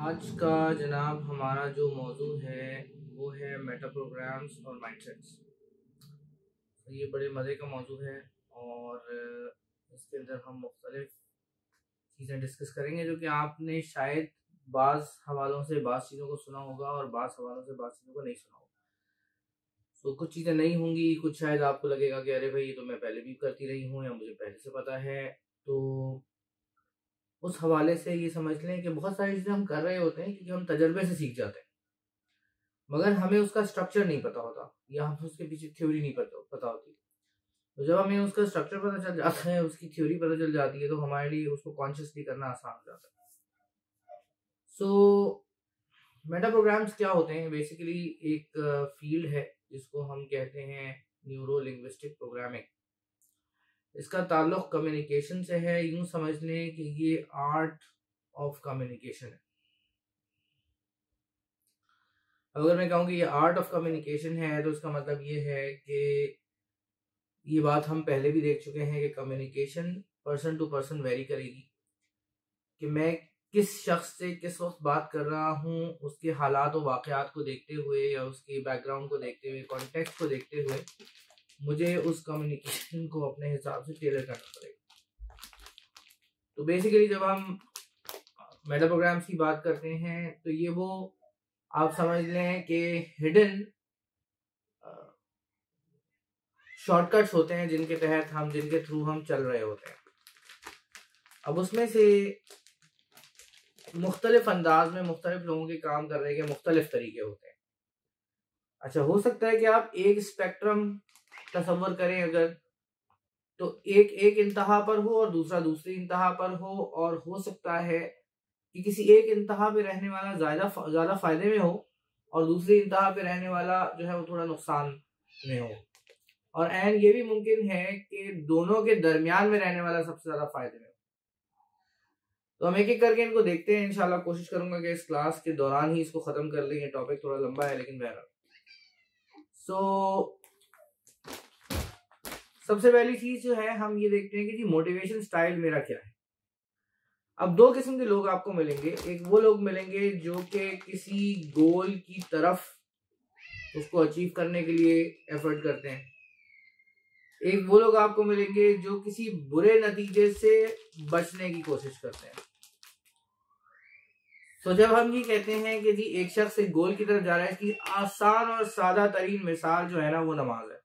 आज का जनाब हमारा जो मौजू है वो है मेटा प्रोग्राम्स और माइंडसेट्स। ये बड़े मज़े का मौजू है और इसके अंदर हम मुख्तलिफ चीज़ें डिस्कस करेंगे जो कि आपने शायद बाज़ हवालों से बाज़ चीज़ों को सुना होगा और बाज़ हवालों से बाज़ चीज़ों को नहीं सुना होगा। तो कुछ चीज़ें नहीं होंगी, कुछ शायद आपको लगेगा कि अरे भाई ये तो मैं पहले भी करती रही हूँ या मुझे पहले से पता है। तो उस हवाले से ये समझ लें कि बहुत सारी चीज़ें हम कर रहे होते हैं क्योंकि हम तजर्बे से सीख जाते हैं, मगर हमें उसका स्ट्रक्चर नहीं पता होता या हमें उसके पीछे थ्योरी नहीं पता होती। तो जब हमें उसका स्ट्रक्चर पता चल जाता है, उसकी थ्योरी पता चल जाती है, तो हमारे लिए उसको कॉन्शियसली करना आसान हो जाता है। सो मेटा प्रोग्राम्स क्या होते हैं? बेसिकली एक फील्ड है जिसको हम कहते हैं न्यूरो लिंग्विस्टिक प्रोग्रामिंग। इसका ताल्लुक कम्युनिकेशन से है। यूं समझ लें कि ये आर्ट ऑफ कम्युनिकेशन है। अगर मैं कहूँ कि ये आर्ट ऑफ कम्युनिकेशन है तो इसका मतलब ये है कि ये बात हम पहले भी देख चुके हैं कि communication person to person vary करेगी कि मैं किस शख्स से किस वक्त बात कर रहा हूँ, उसके हालात और वाक़यात को देखते हुए या उसके बैकग्राउंड को देखते हुए, कॉन्टेक्स्ट को देखते हुए मुझे उस कम्युनिकेशन को अपने हिसाब से टेलर करना पड़ेगा। तो बेसिकली जब हम मेटा प्रोग्राम्स की बात करते हैं तो ये वो आप समझ लें कि हिडन शॉर्टकट्स होते हैं जिनके थ्रू हम चल रहे होते हैं। अब उसमें से मुख्तलिफ अंदाज में मुख्तलिफ लोगों के काम करने के मुख्तलिफ तरीके होते हैं। अच्छा, हो सकता है कि आप एक स्पेक्ट्रम तसव्वुर करें अगर, तो एक इंतहा पर हो और दूसरा दूसरी इंतहा पर हो और हो सकता है कि किसी एक इंतहा पे रहने वाला ज़्यादा फायदे में हो और दूसरी इंतहा पे रहने वाला जो है वो थोड़ा नुकसान में हो, और एंड ये भी मुमकिन है कि दोनों के दरमियान में रहने वाला सबसे ज़्यादा फायदे में हो। तो हम एक एक करके इनको देखते हैं। इंशाल्लाह कोशिश करूंगा कि इस क्लास के दौरान ही इसको खत्म कर लें। ये टॉपिक थोड़ा लंबा है लेकिन बहरहाल। सबसे पहली चीज जो है हम ये देखते हैं कि जी मोटिवेशन स्टाइल मेरा क्या है। अब दो किस्म के लोग आपको मिलेंगे। एक वो लोग मिलेंगे जो कि किसी गोल की तरफ उसको अचीव करने के लिए एफर्ट करते हैं। एक वो लोग आपको मिलेंगे जो किसी बुरे नतीजे से बचने की कोशिश करते हैं। तो जब हम ये कहते हैं कि जी एक शख्स एक गोल की तरफ जा रहा है, इसकी आसान और सादा तरीन मिसाल जो है ना वो नमाज है।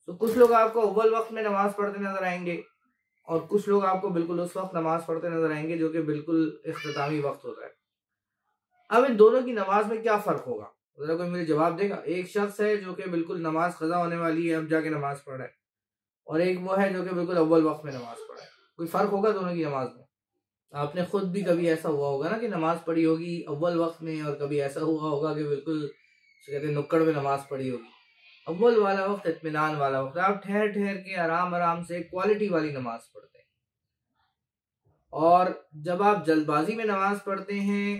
तो कुछ लोग आपको अव्वल वक्त में नमाज पढ़ते नजर आएंगे और कुछ लोग आपको बिल्कुल उस वक्त नमाज पढ़ते नजर आएंगे जो कि बिल्कुल इख्तितामी वक्त होता है। अब इन दोनों की नमाज में क्या फर्क होगा, जरा कोई मुझे जवाब देगा? एक शख्स है जो कि बिल्कुल नमाज कज़ा होने वाली है, अब जाके नमाज पढ़ रहा है, और एक वो है जो कि बिल्कुल अव्वल वक्त में नमाज पढ़ा है। कोई फर्क होगा दोनों की नमाज में? आपने खुद भी कभी ऐसा हुआ होगा ना कि नमाज पढ़ी होगी अव्वल वक्त में, और कभी ऐसा हुआ होगा कि बिल्कुल कहते हैं नुक्कड़ में नमाज पढ़ी होगी। अव्वल वाला वक्त इत्मीनान वाला वक्त, आप ठहर ठहर के आराम आराम से क्वालिटी वाली नमाज पढ़ते हैं। और जब आप जल्दबाजी में नमाज पढ़ते हैं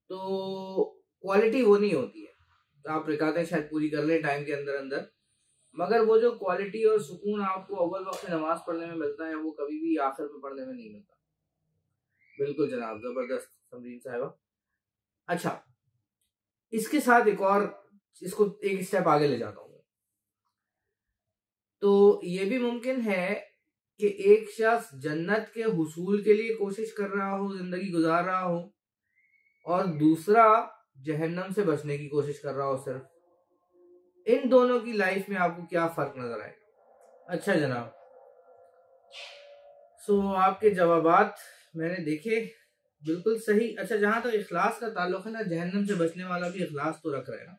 तो क्वालिटी वो नहीं होती है। तो आप रिकातें शायद पूरी कर लें टाइम के अंदर अंदर, मगर वो जो क्वालिटी और सुकून आपको अव्वल वक्त में नमाज पढ़ने में मिलता है वो कभी भी आखिर में पढ़ने में नहीं मिलता। बिल्कुल जनाब, जबरदस्त समरीन साहिबा। अच्छा, इसके साथ एक और, इसको एक स्टेप आगे ले जाता हूँ। तो ये भी मुमकिन है कि एक शख्स जन्नत के हुसूल के लिए कोशिश कर रहा हो, जिंदगी गुजार रहा हो, और दूसरा जहन्नम से बचने की कोशिश कर रहा हो सिर्फ। इन दोनों की लाइफ में आपको क्या फर्क नजर आएगा? अच्छा जनाब, आपके जवाबात मैंने देखे, बिल्कुल सही। अच्छा, जहां तक इखलास का ताल्लुक है ना, जहन्नम से बचने वाला भी इखलास तो रख रहे हैं ना,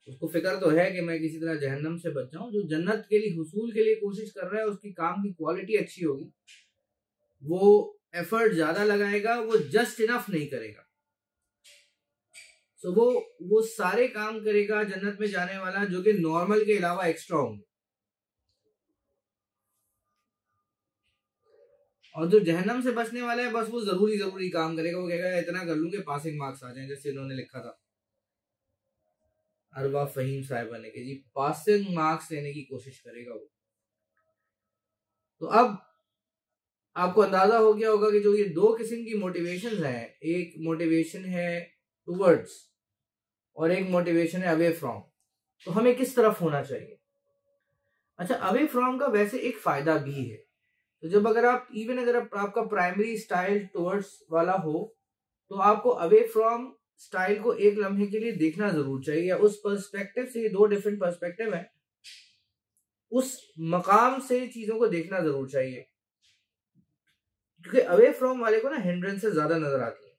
उसको फिक्र तो है कि मैं किसी तरह जहन्नम से बच जाऊं। जो जन्नत के लिए हुसूल के लिए कोशिश कर रहा है उसकी काम की क्वालिटी अच्छी होगी, वो एफर्ट ज्यादा लगाएगा, वो जस्ट इनफ नहीं करेगा। वो सारे काम करेगा जन्नत में जाने वाला जो कि नॉर्मल के अलावा एक्स्ट्रा होंगे। और जो जहन्नम से बचने वाला है बस वो जरूरी काम करेगा। वो कहेगा इतना कर लूं कि पासिंग मार्क्स आ जाएं, जैसे इन्होंने लिखा था अरबा फहीम साहिबा ने कि जी पासिंग मार्क्स लेने की कोशिश करेगा वो। तो अब आपको अंदाजा हो गया होगा कि जो ये दो किस्म की मोटिवेशन है, एक मोटिवेशन है टूवर्ड्स और एक मोटिवेशन है अवे फ्रॉम, तो हमें किस तरफ होना चाहिए। अच्छा, अवे फ्रॉम का वैसे एक फायदा भी है। तो जब अगर आप अगर आपका प्राइमरी स्टाइल टूवर्ड्स वाला हो तो आपको अवे फ्रॉम स्टाइल को एक लम्हे के लिए देखना जरूर चाहिए। उस पर्सपेक्टिव से, ये दो डिफरेंट पर्सपेक्टिव है, उस मकाम से चीजों को देखना जरूर चाहिए। क्योंकि अवे फ्रॉम वाले को ना हिंड्रेंसेस ज्यादा नजर आती है,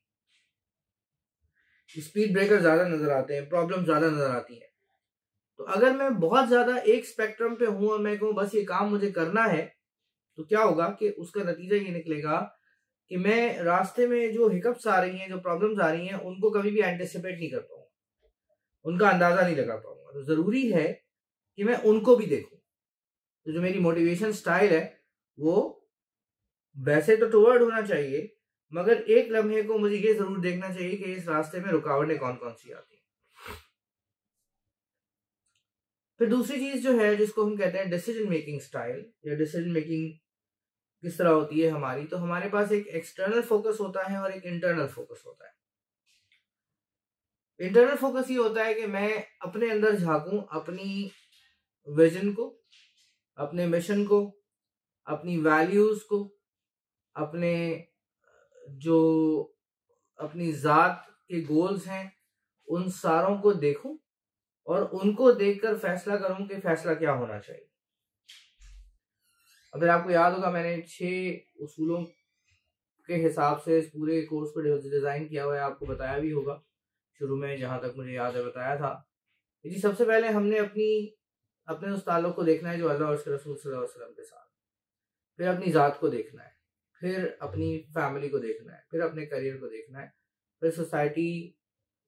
स्पीड ब्रेकर ज्यादा नजर आते हैं, प्रॉब्लम ज्यादा नजर आती है। तो अगर मैं बहुत ज्यादा एक स्पेक्ट्रम पे हूं और मैं कहूं बस ये काम मुझे करना है, तो क्या होगा कि उसका नतीजा ये निकलेगा कि मैं रास्ते में जो हिकअप्स आ रही हैं, जो प्रॉब्लम्स आ रही हैं, उनको कभी भी एंटिसिपेट नहीं कर पाऊंगा, उनका अंदाजा नहीं लगा पाऊंगा। तो जरूरी है कि मैं उनको भी देखूं। तो जो मेरी मोटिवेशन स्टाइल है वो वैसे तो टुवर्ड होना चाहिए, मगर एक लम्हे को मुझे ये जरूर देखना चाहिए कि इस रास्ते में रुकावटें कौन कौन सी आती हैं। फिर दूसरी चीज जो है जिसको हम कहते हैं डिसीजन मेकिंग स्टाइल या डिसीजन मेकिंग किस तरह होती है हमारी, तो हमारे पास एक एक्सटर्नल फोकस होता है और एक इंटरनल फोकस होता है। इंटरनल फोकस ये होता है कि मैं अपने अंदर झांकूं, अपनी विजन को, अपने मिशन को, अपनी वैल्यूज को, अपने जो अपनी जात के गोल्स हैं उन सारों को देखूं और उनको देखकर फैसला करूं कि फैसला क्या होना चाहिए। अगर आपको याद होगा, मैंने 6 उसूलों के हिसाब से इस पूरे कोर्स को डिजाइन किया हुआ है, आपको बताया भी होगा शुरू में, जहां तक मुझे याद है बताया था। जी, सबसे पहले हमने अपने उस ताल्लुक को देखना है जो अल्लाह और उसके रसूल सल्लल्लाहु अलैहि वसल्लम के साथ, फिर अपनी जात को देखना है, फिर अपनी फैमिली को देखना है, फिर अपने करियर को देखना है, फिर सोसाइटी,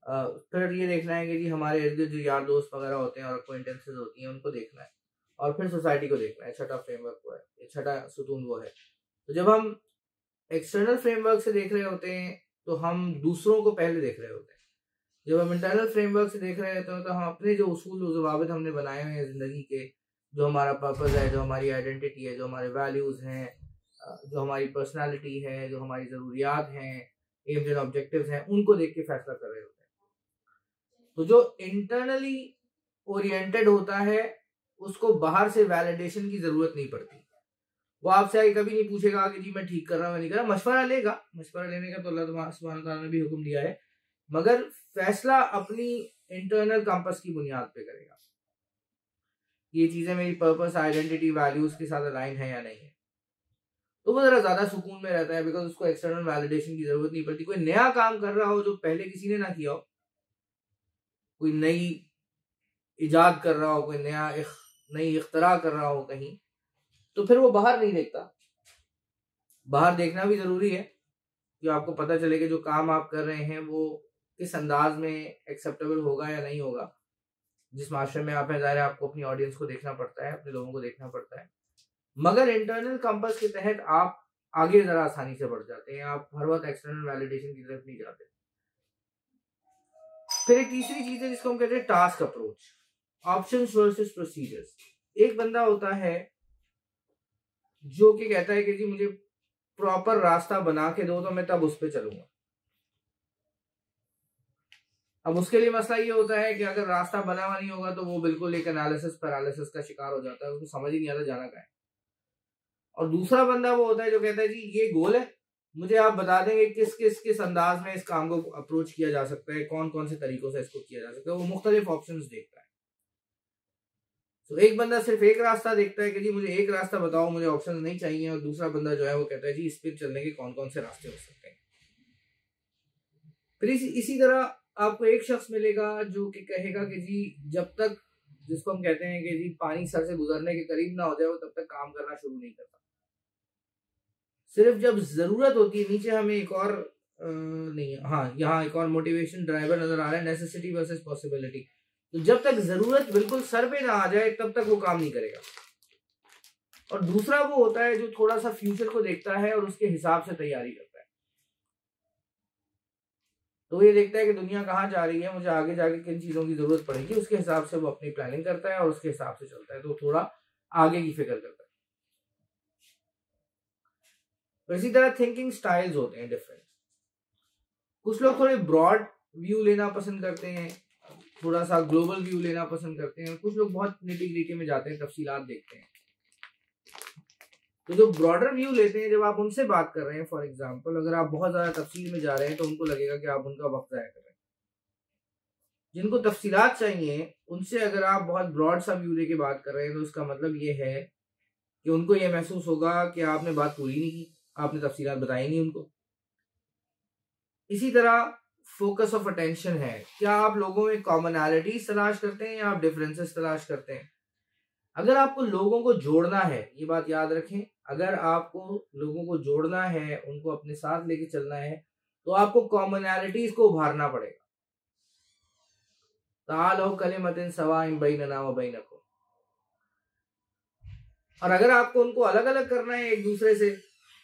फिर ये देखना है कि जी हमारे इर्द गिर्द जो यार दोस्त वगैरह होते हैं और अक्वाइंटेंसेस होती हैं उनको देखना है, और फिर सोसाइटी को देखना है। छठा फ्रेमवर्क वो है, छठा सुतून वो है। तो जब हम एक्सटर्नल फ्रेमवर्क से देख रहे होते हैं तो हम दूसरों को पहले देख रहे होते हैं, जब हम इंटरनल फ्रेमवर्क से देख रहे होते हैं तो हम अपने जो उसूल ज़वाबित हमने बनाए हुए हैं ज़िंदगी के, जो हमारा पर्पस है, जो हमारी आइडेंटिटी है, जो हमारे वैल्यूज़ हैं, जो हमारी पर्सनालिटी है, जो हमारी ज़रूरियात हैं, एम्स एंड ऑब्जेक्टिव्स हैं, उनको देख के फैसला कर रहे होते हैं। तो जो इंटरनली ओरिएंटेड होता है उसको बाहर से वैलिडेशन की जरूरत नहीं पड़ती। वो आपसे आगे कभी नहीं पूछेगा कि जी मैं ठीक कर रहा हूँ नहीं कर रहा, मशवरा लेगा, मशवरा लेने का तो अल्लाह सुब्हानहू व तआला ने भी हुक्म दिया है, मगर फैसला अपनी इंटरनल कंपास की बुनियाद पे करेगा। ये चीजें मेरी पर्पस, आइडेंटिटी, वैल्यूज के साथ अलाइन है या नहीं है, तो वो जरा ज्यादा सुकून में रहता है, बिकॉज उसको एक्सटर्नल वैलिडेशन की जरूरत नहीं पड़ती। कोई नया काम कर रहा हो जो पहले किसी ने ना किया हो, कोई नई इजाद कर रहा हो, कोई नई इख्तरा कर रहा हो कहीं, तो फिर वो बाहर नहीं देखता। बाहर देखना भी जरूरी है कि आपको पता चले कि जो काम आप कर रहे हैं वो किस अंदाज में एक्सेप्टेबल होगा या नहीं होगा। जिस माशरे में आप हैं, ज़ाहिर है आपको अपनी ऑडियंस को देखना पड़ता है, अपने लोगों को देखना पड़ता है, मगर इंटरनल कंपास के तहत आप आगे जरा आसानी से बढ़ जाते हैं, आप हर वक्त एक्सटर्नल वैलिडेशन की तरफ नहीं जाते। फिर एक तीसरी चीज है जिसको हम कहते हैं task approach, options versus procedures. एक बंदा होता है जो कि कहता है कि जी मुझे प्रॉपर रास्ता बना के दो तो मैं तब उस पर चलूंगा। अब उसके लिए मसला ये होता है कि अगर रास्ता बना हुआ नहीं होगा तो वो बिल्कुल एक एनालिसिस पैरालिसिस का शिकार हो जाता है, उसको समझ ही नहीं आता जाना कहाँ है। और दूसरा बंदा वो होता है जो कहता है जी ये गोल है, मुझे आप बता देंगे किस अंदाज में इस काम को अप्रोच किया जा सकता है, कौन कौन से तरीकों से इसको किया जा सकता है। वो मुख्तलिफ ऑप्शंस देखता है। तो एक बंदा सिर्फ एक रास्ता देखता है कि जी मुझे एक रास्ता बताओ, मुझे ऑप्शन नहीं चाहिए, और दूसरा बंदा जो है वो कहता है जी इस पर चलने के कौन कौन से रास्ते हो सकते हैं। फिर इसी तरह आपको एक शख्स मिलेगा जो कि कहेगा कि जी जब तक, जिसको हम कहते हैं कि जी पानी सर से गुजरने के करीब ना हो जाए वो तब तक काम करना शुरू नहीं करता। सिर्फ जब जरूरत होती है, नीचे हमें एक और नहीं, हाँ यहाँ एक और मोटिवेशन ड्राइवर नजर आ रहा है, नेसेसिटी वर्सेस पॉसिबिलिटी। तो जब तक जरूरत बिल्कुल सर पे ना आ जाए तब तक वो काम नहीं करेगा। और दूसरा वो होता है जो थोड़ा सा फ्यूचर को देखता है और उसके हिसाब से तैयारी करता है। तो ये देखता है कि दुनिया कहाँ जा रही है, मुझे आगे जाके किन चीजों की जरूरत पड़ेगी, उसके हिसाब से वो अपनी प्लानिंग करता है और उसके हिसाब से चलता है, तो थोड़ा आगे की फिक्र करता है। और इसी तरह थिंकिंग स्टाइल्स होते हैं डिफरेंट। कुछ लोग थोड़े ब्रॉड व्यू लेना पसंद करते हैं, थोड़ा सा ग्लोबल व्यू लेना पसंद करते हैं, कुछ लोग बहुत निटी-ग्रिटी में जाते हैं, तफसीलात देखते हैं। तो जो ब्रॉडर व्यू लेते हैं, जब आप उनसे बात कर रहे हैं, फॉर एग्जांपल अगर आप बहुत ज़्यादा तफसील में जा रहे हैं तो उनको लगेगा कि आप उनका वक्त ज़ाया कर रहे हैं। जिनको तफसीलात चाहिए उनसे अगर आप बहुत ब्रॉड सा व्यू लेके बात कर रहे हैं तो उसका मतलब ये है कि उनको ये महसूस होगा कि आपने बात पूरी नहीं की, आपने तफसीलात बताई नहीं उनको। इसी तरह फोकस ऑफ अटेंशन है, क्या आप लोगों में कॉमनैलिटीज तलाश करते हैं या आप डिफरेंसेस तलाश करते हैं। अगर आपको लोगों को जोड़ना है, ये बात याद रखें, अगर आपको लोगों को जोड़ना है, उनको अपने साथ लेके चलना है, तो आपको कॉमनैलिटीज को उभारना पड़ेगा। तालौ कलिमतिन सवाइन बैनना व बैनकुम। और अगर आपको उनको अलग अलग करना है एक दूसरे से,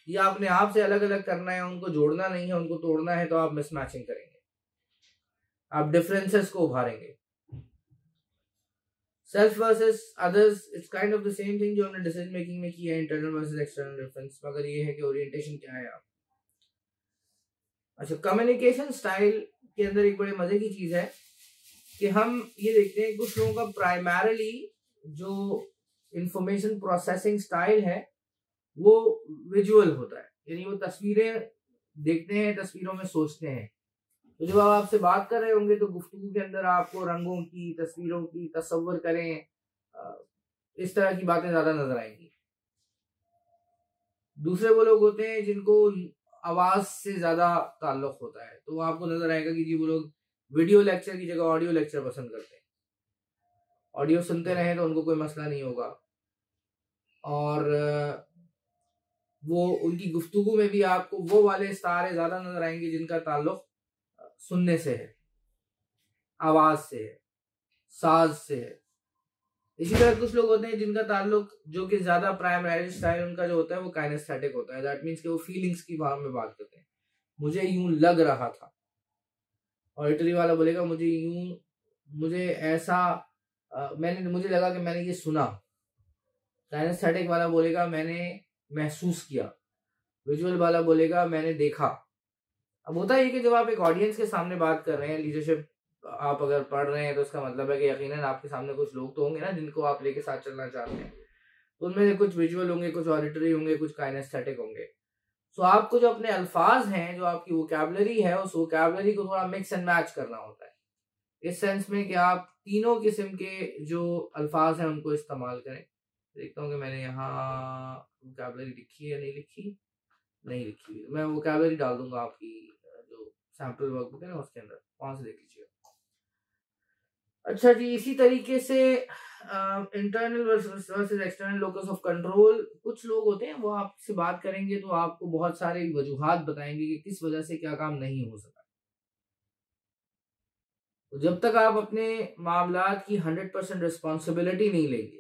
या अपने आप से अलग अलग करना है, उनको जोड़ना नहीं है, उनको तोड़ना है, तो आप मिसमैचिंग करेंगे, आप डिफरेंसेस को उभारेंगे। Self versus others, it's kind of the same thing जो हमने डिसीजन मेकिंग में किया है, इंटरनल वर्सेस एक्सटर्नल डिफरेंस, मगर ये है कि ओरिएंटेशन क्या है आप। अच्छा, कम्युनिकेशन स्टाइल के अंदर एक बड़े मजे की चीज है कि हम ये देखते हैं कुछ लोगों का प्राइमरीली जो इंफॉर्मेशन प्रोसेसिंग स्टाइल है वो विजुअल होता है, यानी वो तस्वीरें देखते हैं, तस्वीरों में सोचते हैं। तो जब आप आपसे बात कर रहे होंगे तो गुफ्तगू के अंदर आपको रंगों की, तस्वीरों की, तस्वर करें, इस तरह की बातें ज्यादा नजर आएंगी। दूसरे वो लोग होते हैं जिनको आवाज से ज्यादा ताल्लुक होता है, तो आपको नजर आएगा कि जी वो लोग वीडियो लेक्चर की जगह ऑडियो लेक्चर पसंद करते हैं। ऑडियो सुनते रहें तो उनको कोई मसला नहीं होगा, और वो उनकी गुफ्तगू में भी आपको वो वाले सितारे ज्यादा नजर आएंगे जिनका ताल्लुक सुनने से है, आवाज से है, साज से है। इसी तरह कुछ लोग होते हैं जिनका ताल्लुक, जो कि ज्यादा प्राइमरी स्टाइल उनका जो होता है वो काइनेस्थेटिक होता है। दैट मीन्स कि वो फीलिंग्स की भाव में बात करते हैं, मुझे यूं लग रहा था। ऑडिटरी वाला बोलेगा मुझे यूं, मुझे ऐसा, मुझे लगा कि मैंने ये सुना। काइनेस्थेटिक वाला बोलेगा मैंने महसूस किया। विजुअल वाला बोलेगा मैंने देखा। अब होता है कि जब आप एक ऑडियंस के सामने बात कर रहे हैं, लीडरशिप आप अगर पढ़ रहे हैं, तो उसका मतलब है कि यकीनन आपके सामने कुछ लोग तो होंगे ना जिनको आप लेके साथ चलना चाहते हैं। तो उनमें से कुछ विजुअल होंगे, कुछ ऑडिटरी होंगे, कुछ काइनेस्थेटिक होंगे। सो आपको जो अपने अल्फाज हैं, जो आपकी वोकैबुलरी है, उस वोकैबुलरी को थोड़ा मिक्स एंड मैच करना होता है, इस सेंस में कि आप तीनों किस्म के जो अल्फाज हैं उनको इस्तेमाल करें। देखता हूँ कि मैंने यहाँ वोकैबुलरी लिखी है, नहीं लिखी, नहीं लिखी। मैं वोकैबुलरी डाल दूंगा आपकी जो सैंपल वर्कबुक है ना उसके अंदर, वहां से देख लीजिए। अच्छा जी, इसी तरीके से internal versus external locus of control. कुछ लोग होते हैं वो आपसे बात करेंगे तो आपको बहुत सारे वजूहात बताएंगे कि किस वजह से क्या काम नहीं हो सका। तो जब तक आप अपने मामलात की 100% रिस्पॉन्सिबिलिटी नहीं लेंगे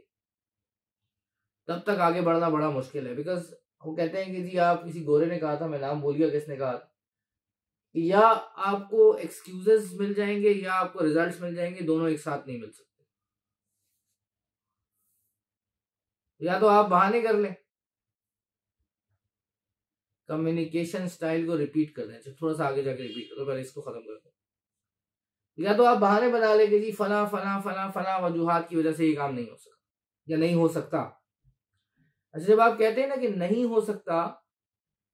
तब तक आगे बढ़ना बड़ा मुश्किल है। बिकॉज वो कहते हैं कि जी, आप, किसी गोरे ने कहा था, मैं नाम भूल गया किसने कहा था, या आपको एक्सक्यूजेस मिल जाएंगे या आपको रिजल्ट्स मिल जाएंगे, दोनों एक साथ नहीं मिल सकते। या तो आप बहाने कर लें, कम्युनिकेशन स्टाइल को रिपीट कर दें, थोड़ा सा आगे जाके रिपीट करो, पहले इसको खत्म कर दो। या तो आप बहाने बना ले कि जी फला फला फला फला वजूहात की वजह से ये काम नहीं हो सका या नहीं हो सकता। अच्छा, जब आप कहते हैं ना कि नहीं हो सकता,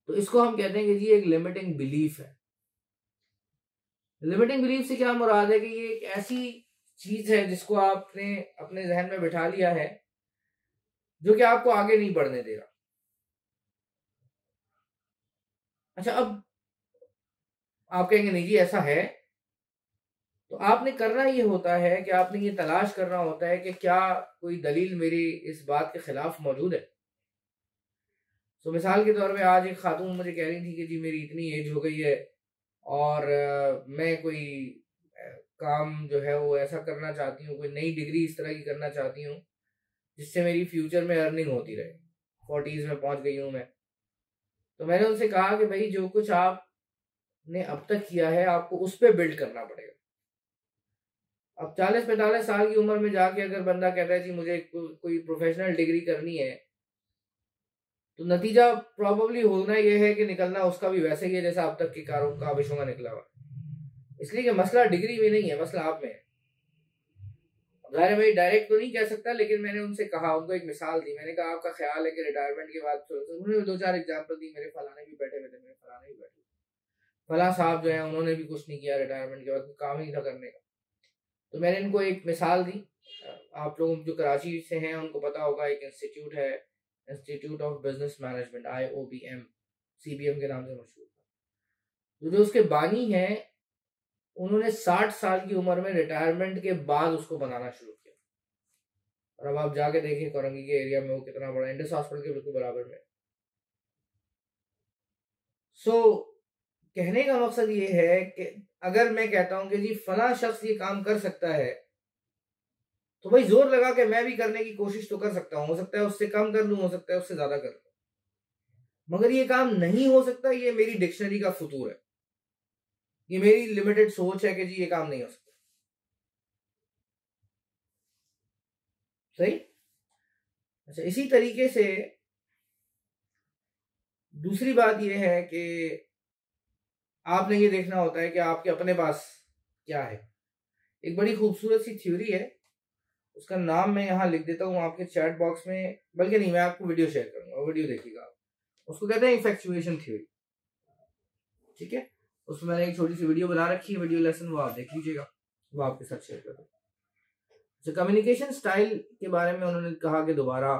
तो इसको हम कहते हैं कि जी एक लिमिटिंग बिलीफ है। लिमिटिंग बिलीफ से क्या मुराद है कि ये एक ऐसी चीज है जिसको आपने अपने जहन में बिठा लिया है जो कि आपको आगे नहीं बढ़ने देगा। अच्छा, अब आप कहेंगे नहीं जी ऐसा है, तो आपने करना ये होता है कि आपने ये तलाश करना होता है कि क्या कोई दलील मेरी इस बात के खिलाफ मौजूद है। तो मिसाल के तौर पे आज एक खातून मुझे कह रही थी कि जी मेरी इतनी एज हो गई है और मैं कोई काम जो है वो ऐसा करना चाहती हूँ, कोई नई डिग्री इस तरह की करना चाहती हूँ जिससे मेरी फ्यूचर में अर्निंग होती रहे। 40s में पहुंच गई हूँ मैं। तो मैंने उनसे कहा कि भाई जो कुछ आपने अब तक किया है आपको उस पर बिल्ड करना पड़ेगा। अब 40-45 साल की उम्र में जाके अगर बंदा कहता है जी मुझे कोई प्रोफेशनल डिग्री करनी है, तो नतीजा प्रॉबली होना यह है कि निकलना उसका भी वैसे ही है जैसा अब तक के काविशों का निकला हुआ। इसलिए कि मसला डिग्री में नहीं है, मसला आप में है। ज़ाहिर है भाई डायरेक्ट तो नहीं कह सकता, लेकिन मैंने उनसे कहा, उनको एक मिसाल दी। मैंने कहा आपका ख्याल है कि रिटायरमेंट के बाद, उन्होंने 2-4 एग्जाम्पल दी। मेरे फलाने भी बैठे हुए थे, मेरे फलाने भी बैठे, फला साहब जो है उन्होंने भी कुछ नहीं किया रिटायरमेंट के बाद, काम ही था करने का। तो मैंने इनको एक मिसाल दी। आप लोग जो कराची से हैं उनको पता होगा, एक इंस्टीट्यूट है, institute of business management, IOBM, CBM के नाम से मशहूर था। जो उसके बानी हैं उन्होंने 60 साल की उम्र में रिटायरमेंट के बाद उसको बनाना शुरू किया। और अब आप जाके देखें कोरंगी के एरिया में वो कितना बड़ा, इंडस हॉस्पिटल के बिल्कुल बराबर में। कहने का मकसद ये है कि अगर मैं कहता हूं कि जी फला शख्स ये काम कर सकता है, तो भाई जोर लगा के मैं भी करने की कोशिश तो कर सकता हूं। हो सकता है उससे कम कर लूं, हो सकता है उससे ज्यादा कर लूं, मगर ये काम नहीं हो सकता। ये मेरी डिक्शनरी का फतूर है, ये मेरी लिमिटेड सोच है कि जी ये काम नहीं हो सकता। सही। अच्छा, इसी तरीके से दूसरी बात यह है कि आपने ये देखना होता है कि आपके अपने पास क्या है। एक बड़ी खूबसूरत सी थ्योरी है, उसका नाम मैं यहाँ लिख देता हूँ आपके चैट बॉक्स में, बल्कि नहीं, मैं आपको वीडियो शेयर करूंगा, वीडियो देखिएगा आप। उसको कहते हैं इफेक्चुएशन थ्योरी। ठीक है, उसमें मैंने एक छोटी सी वीडियो बना रखी है, वीडियो लेसन, वो आप देख लीजिएगा, वो आपके साथ शेयर कर दूँ। तो कम्युनिकेशन स्टाइल के बारे में उन्होंने कहा कि दोबारा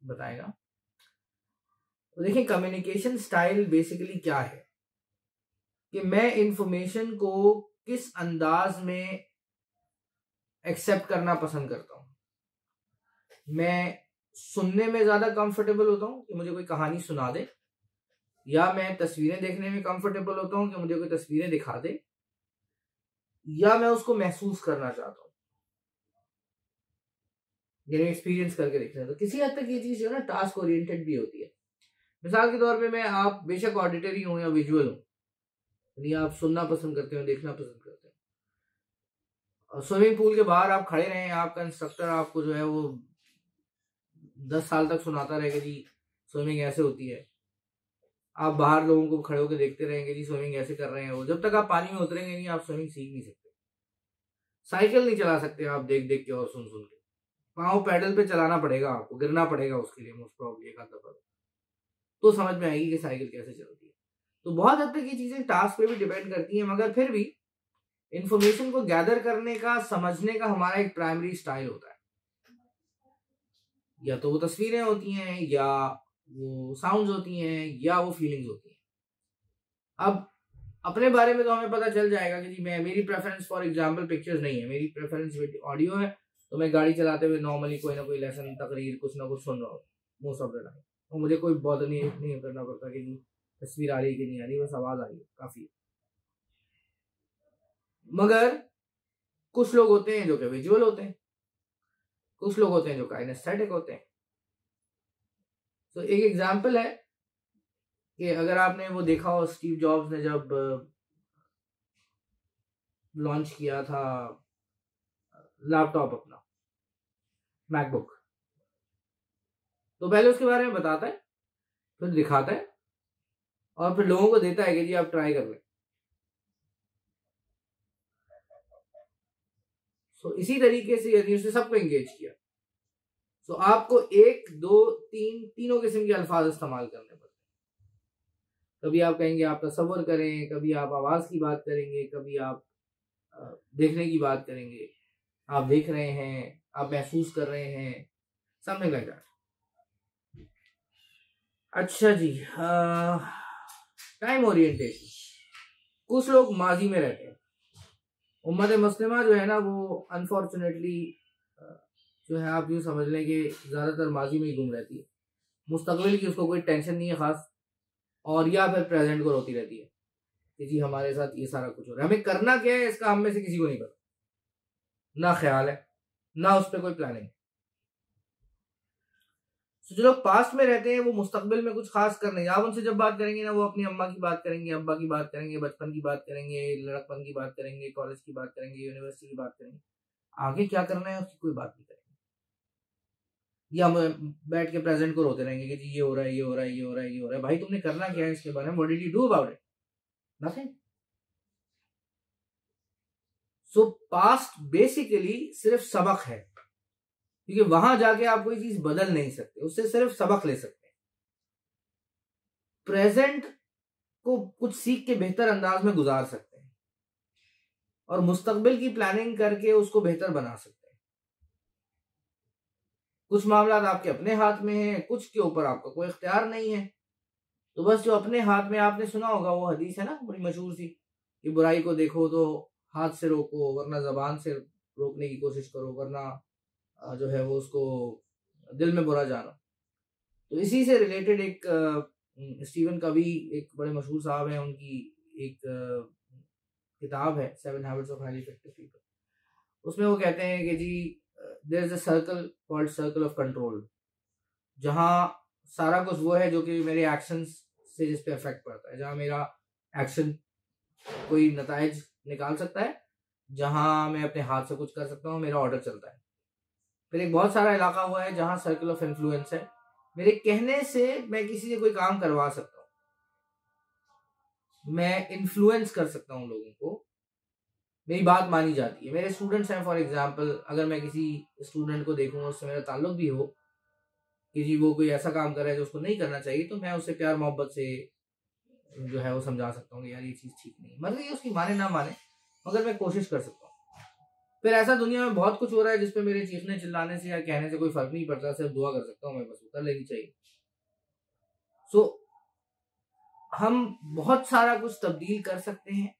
बताएगा। तो देखिए, कम्युनिकेशन स्टाइल बेसिकली क्या है कि मैं इंफॉर्मेशन को किस अंदाज में एक्सेप्ट करना पसंद करता हूं। मैं सुनने में ज्यादा कंफर्टेबल होता हूं कि मुझे कोई कहानी सुना दे, या मैं तस्वीरें देखने में कंफर्टेबल होता हूं कि मुझे कोई तस्वीरें दिखा दे, या मैं उसको महसूस करना चाहता हूं, यानी एक्सपीरियंस करके देखना। तो किसी हद तक ये चीज जो है ना टास्क ओरिएंटेड भी होती है। मिसाल के तौर पे मैं, आप बेशक ऑडिटरी हो या विजुअल हो, यानी आप सुनना पसंद करते हो, देखना पसंद करते हो। स्विमिंग पूल के बाहर आप खड़े रहें, आपका इंस्ट्रक्टर आपको जो है वो 10 साल तक सुनाता रहेगा जी स्विमिंग ऐसे होती है। आप बाहर लोगों को खड़े होकर देखते रहेंगे जी स्विमिंग ऐसे कर रहे हैं वो, जब तक आप पानी में उतरेंगे नहीं आप स्विमिंग सीख नहीं सकते। साइकिल नहीं चला सकते आप देख देख के और सुन सुन के। पाँव पैडल पे चलाना पड़ेगा आपको, गिरना पड़ेगा उसके लिए मोस्ट प्रॉब्ली एक आध दफा, तो समझ में आएगी कि साइकिल कैसे चलती है। तो बहुत हद तक ये चीजें टास्क पे भी डिपेंड करती हैं, मगर फिर भी इंफॉर्मेशन को गैदर करने का, समझने का हमारा एक प्राइमरी स्टाइल होता है। या तो वो तस्वीरें होती हैं, या वो साउंड्स होती हैं, या वो फीलिंग्स होती हैं। अब अपने बारे में तो हमें पता चल जाएगा कि जी मेरी प्रेफरेंस फॉर एग्जांपल पिक्चर्स नहीं है, मेरी प्रेफरेंस ऑडियो है। तो मैं गाड़ी चलाते हुए नॉर्मली कोई ना कोई लेसन, तकरीर, कुछ ना कुछ सुन रहा हूँ मोस्ट ऑफ द टाइम, और मुझे कोई बॉदर नहीं करना पड़ता कि जी तस्वीर आ रही है कि नहीं आ रही, बस आवाज आ रही है, काफी। मगर कुछ लोग होते हैं जो कि विजुअल होते हैं, कुछ लोग होते हैं जो काइनेस्थेटिक होते हैं। तो एक एग्जांपल है कि अगर आपने वो देखा हो, स्टीव जॉब्स ने जब लॉन्च किया था लैपटॉप अपना, मैकबुक, तो पहले उसके बारे में बताता है, फिर दिखाता है, और फिर लोगों को देता है कि जी आप ट्राई कर लें। तो इसी तरीके से यदि उसने सबको एंगेज किया, तो आपको 1, 2, 3 तीनों किस्म के अल्फाज इस्तेमाल करने पड़ते हैं। कभी आप कहेंगे आप तसव्वुर करें, कभी आप आवाज की बात करेंगे, कभी आप देखने की बात करेंगे, आप देख रहे हैं, आप महसूस कर रहे हैं, समथिंग लाइक दैट। अच्छा जी, टाइम ओरिएंटेशन। कुछ लोग माजी में रहते हैं। उम्मत मुस्लिमा जो है ना वो अनफॉर्चुनेटली जो है, आप यूँ समझ लें कि ज़्यादातर माजी में ही गुम रहती है। मुस्तकबिल की उसको कोई टेंशन नहीं है ख़ास, और या फिर प्रेजेंट को रोती रहती है कि जी हमारे साथ ये सारा कुछ हो रहा है, हमें करना क्या है इसका हम में से किसी को नहीं पता, ना ख्याल है, ना उस पर कोई प्लानिंग। तो जो लोग पास्ट में रहते हैं वो मुस्तकबिल में कुछ खास कर नहीं। आप उनसे जब बात करेंगे ना, वो अपनी अम्मा की बात करेंगे, अब्बा की बात करेंगे, बचपन की बात करेंगे, लड़कपन की बात करेंगे, कॉलेज की बात करेंगे, यूनिवर्सिटी की बात करेंगे। आगे क्या करना है उसकी कोई बात नहीं करेंगे। या हम बैठ के प्रेजेंट को रोते रहेंगे कि जी ये हो रहा है, ये हो रहा है, ये हो रहा है, ये हो रहा है। भाई तुमने करना क्या है इसके बारे में? What did you do about it? Nothing. So past basically सिर्फ सबक है, क्योंकि वहां जाके आप कोई चीज बदल नहीं सकते, उससे सिर्फ सबक ले सकते हैं। प्रेजेंट को कुछ सीख के बेहतर अंदाज में गुजार सकते हैं और मुस्तकबिल की प्लानिंग करके उसको बेहतर बना सकते हैं। कुछ मामला आपके अपने हाथ में है, कुछ के ऊपर आपका कोई इख्तियार नहीं है। तो बस जो अपने हाथ में, आपने सुना होगा वो हदीस है ना, बड़ी मशहूर सी, कि बुराई को देखो तो हाथ से रोको, वरना जबान से रोकने की कोशिश करो, वरना जो है वो उसको दिल में बुरा जानो। तो इसी से रिलेटेड एक स्टीवन कवी, एक बड़े मशहूर साहब हैं, उनकी एक किताब है 7 habits of highly effective people. उसमें वो कहते हैं कि जी there is a circle called circle of control, जहां सारा कुछ वो है जो कि मेरे एक्शंस से जिस पे इफेक्ट पड़ता है, जहां मेरा एक्शन कोई नताइज निकाल सकता है, जहां मैं अपने हाथ से कुछ कर सकता हूँ, मेरा ऑर्डर चलता है। फिर एक बहुत सारा इलाका हुआ है जहां सर्कल ऑफ इन्फ्लुएंस है, मेरे कहने से मैं किसी से कोई काम करवा सकता हूँ, मैं इन्फ्लुएंस कर सकता हूँ लोगों को, मेरी बात मानी जाती है। मेरे स्टूडेंट्स हैं फॉर एग्जाम्पल, अगर मैं किसी स्टूडेंट को देखूँ, उससे मेरा ताल्लुक भी हो कि जी वो कोई ऐसा काम कर रहा है जो उसको नहीं करना चाहिए, तो मैं उसे प्यार मोहब्बत से जो है वो समझा सकता हूँ कि यार ये चीज़ ठीक नहीं, मर्जी उसकी माने ना माने, मगर मैं कोशिश कर सकता हूँ। फिर ऐसा दुनिया में बहुत कुछ हो रहा है जिसपे मेरे चीखने चिल्लाने से या कहने से कोई फर्क नहीं पड़ता, सिर्फ दुआ कर सकता हूँ मैं, बस कर लेनी चाहिए। सो हम बहुत सारा कुछ तब्दील कर सकते हैं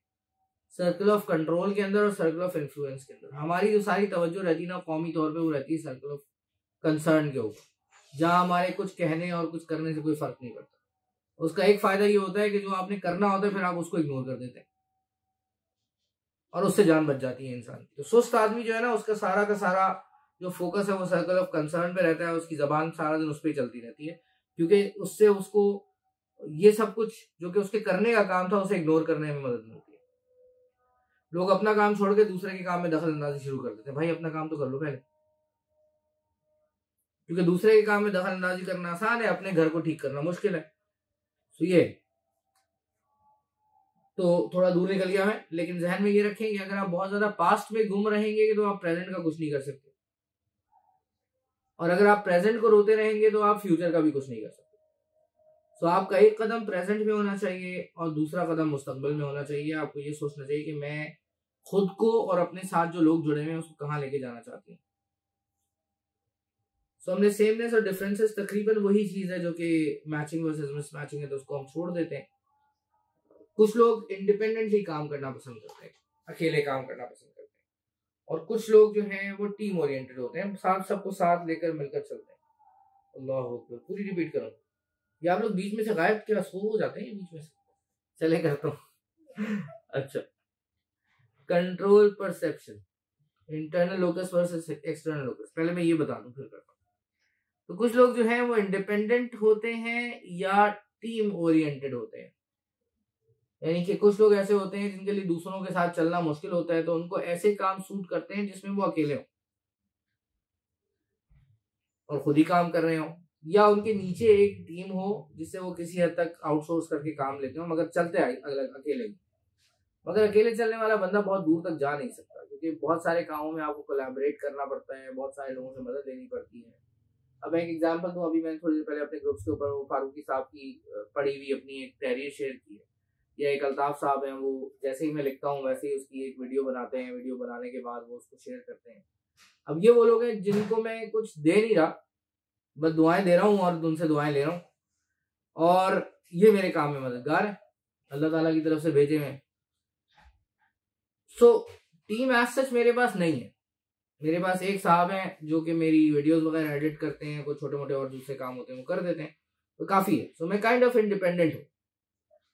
सर्कल ऑफ कंट्रोल के अंदर और सर्कल ऑफ इन्फ्लुएंस के अंदर। हमारी जो सारी तवज्जो रहती है ना कौमी तौर पे, वो रहती है सर्कल ऑफ कंसर्न के ऊपर, जहां हमारे कुछ कहने और कुछ करने से कोई फर्क नहीं पड़ता। उसका एक फायदा ये होता है कि जो आपने करना होता है फिर आप उसको इग्नोर कर देते हैं और उससे जान बच जाती है इंसान की। तो सुस्त आदमी जो है ना, उसका सारा का सारा जो फोकस है वो सर्कल ऑफ कंसर्न पे रहता है, उसकी जबान सारा दिन उस पर चलती रहती है, क्योंकि उससे उसको ये सब कुछ जो कि उसके करने का काम था उसे इग्नोर करने में मदद मिलती है। लोग अपना काम छोड़ के दूसरे के काम में दखल अंदाजी शुरू कर देते हैं। भाई अपना काम तो कर लो पहले, क्योंकि दूसरे के काम में दखल अंदाजी करना आसान है, अपने घर को ठीक करना मुश्किल है। तो ये तो थोड़ा दूर निकल गया है, लेकिन जहन में ये रखें कि अगर आप बहुत ज्यादा पास्ट में घूम रहेंगे तो आप प्रेजेंट का कुछ नहीं कर सकते, और अगर आप प्रेजेंट को रोते रहेंगे तो आप फ्यूचर का भी कुछ नहीं कर सकते। तो आपका एक कदम प्रेजेंट में होना चाहिए और दूसरा कदम मुस्तकबिल में होना चाहिए। आपको ये सोचना चाहिए कि मैं खुद को और अपने साथ जो लोग जुड़े हुए हैं उसको कहाँ लेके जाना चाहती हूँ। सो हमने सेमनेस और डिफरेंसेस तकरीबन वही चीज है जो कि मैचिंग वर्सेस मिसमैचिंग है, तो उसको हम छोड़ देते हैं। कुछ लोग इंडिपेंडेंटली काम करना पसंद करते हैं, अकेले काम करना पसंद करते हैं, और कुछ लोग जो हैं वो टीम ओरिएंटेड होते हैं, साथ सबको साथ लेकर मिलकर चलते हैं। अल्लाह अकबर, पूरी रिपीट करूँ या आप लोग बीच में से गायब क्या सो जाते हैं बीच में से? चले करता हूँ। अच्छा, control perception, internal locus versus external locus, पहले मैं ये बता दूं फिर करता हूँ। तो कुछ लोग जो हैं वो इंडिपेंडेंट होते हैं या टीम ओरिएंटेड होते हैं, यानी कि कुछ लोग ऐसे होते हैं जिनके लिए दूसरों के साथ चलना मुश्किल होता है, तो उनको ऐसे काम सूट करते हैं जिसमें वो अकेले हों और खुद ही काम कर रहे हो, या उनके नीचे एक टीम हो जिससे वो किसी हद तक आउटसोर्स करके काम लेते हो, मगर चलते अलग अकेले। मगर अकेले चलने वाला बंदा बहुत दूर तक जा नहीं सकता, क्योंकि बहुत सारे कामों में आपको कोलैबोरेट करना पड़ता है, बहुत सारे लोगों से मदद लेनी पड़ती है। अब मैं एक एग्जांपल दूं, अभी मैंने थोड़ी देर पहले अपने ग्रुप्स के ऊपर वो फारूकी साहब की पढ़ी हुई अपनी एक तहरीर शेयर की है, या एक अल्ताफ साहब हैं, वो जैसे ही मैं लिखता हूँ वैसे ही उसकी एक वीडियो बनाते हैं, वीडियो बनाने के बाद वो उसको शेयर करते हैं। अब ये वो लोग हैं जिनको मैं कुछ दे नहीं रहा, बस दुआएं दे रहा हूँ और उनसे दुआएं ले रहा हूँ, और ये मेरे काम में मददगार है, अल्लाह ताला की तरफ से भेजे हुए। सो टीम एज सच मेरे पास नहीं है। मेरे पास एक साहब हैं जो कि मेरी वीडियोस वगैरह एडिट करते हैं, कुछ छोटे मोटे और दूसरे काम होते हैं वो कर देते हैं, तो काफी है। सो मैं काइंड ऑफ इंडिपेंडेंट हूँ,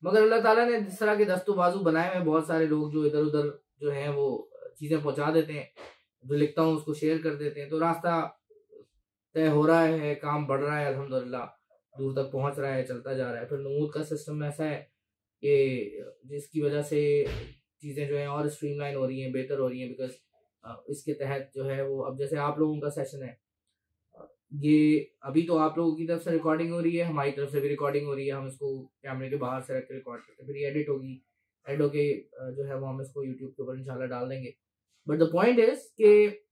मगर अल्लाह ताला ने जिस तरह के दस्तु बाजू बनाए हुए बहुत सारे लोग जो इधर उधर जो है वो चीजें पहुंचा देते हैं, जो लिखता हूँ उसको शेयर कर देते हैं, तो रास्ता तय हो रहा है, काम बढ़ रहा है, अल्हम्दुलिल्लाह दूर तक पहुंच रहा है, चलता जा रहा है। फिर नमूद का सिस्टम ऐसा है कि जिसकी वजह से चीज़ें जो है और स्ट्रीमलाइन हो रही हैं, बेहतर हो रही हैं, बिकॉज इसके तहत जो है वो, अब जैसे आप लोगों का सेशन है, ये अभी तो आप लोगों की तरफ से रिकॉर्डिंग हो रही है, हमारी तरफ से भी रिकॉर्डिंग हो रही है, हम इसको कैमरे के बाहर से रख के रिकॉर्ड करते हैं, फिर ये एडिट होगी, एड होके जो है वो हम इसको यूट्यूब के ऊपर इंशाल्लाह डाल देंगे। बट द पॉइंट इज कि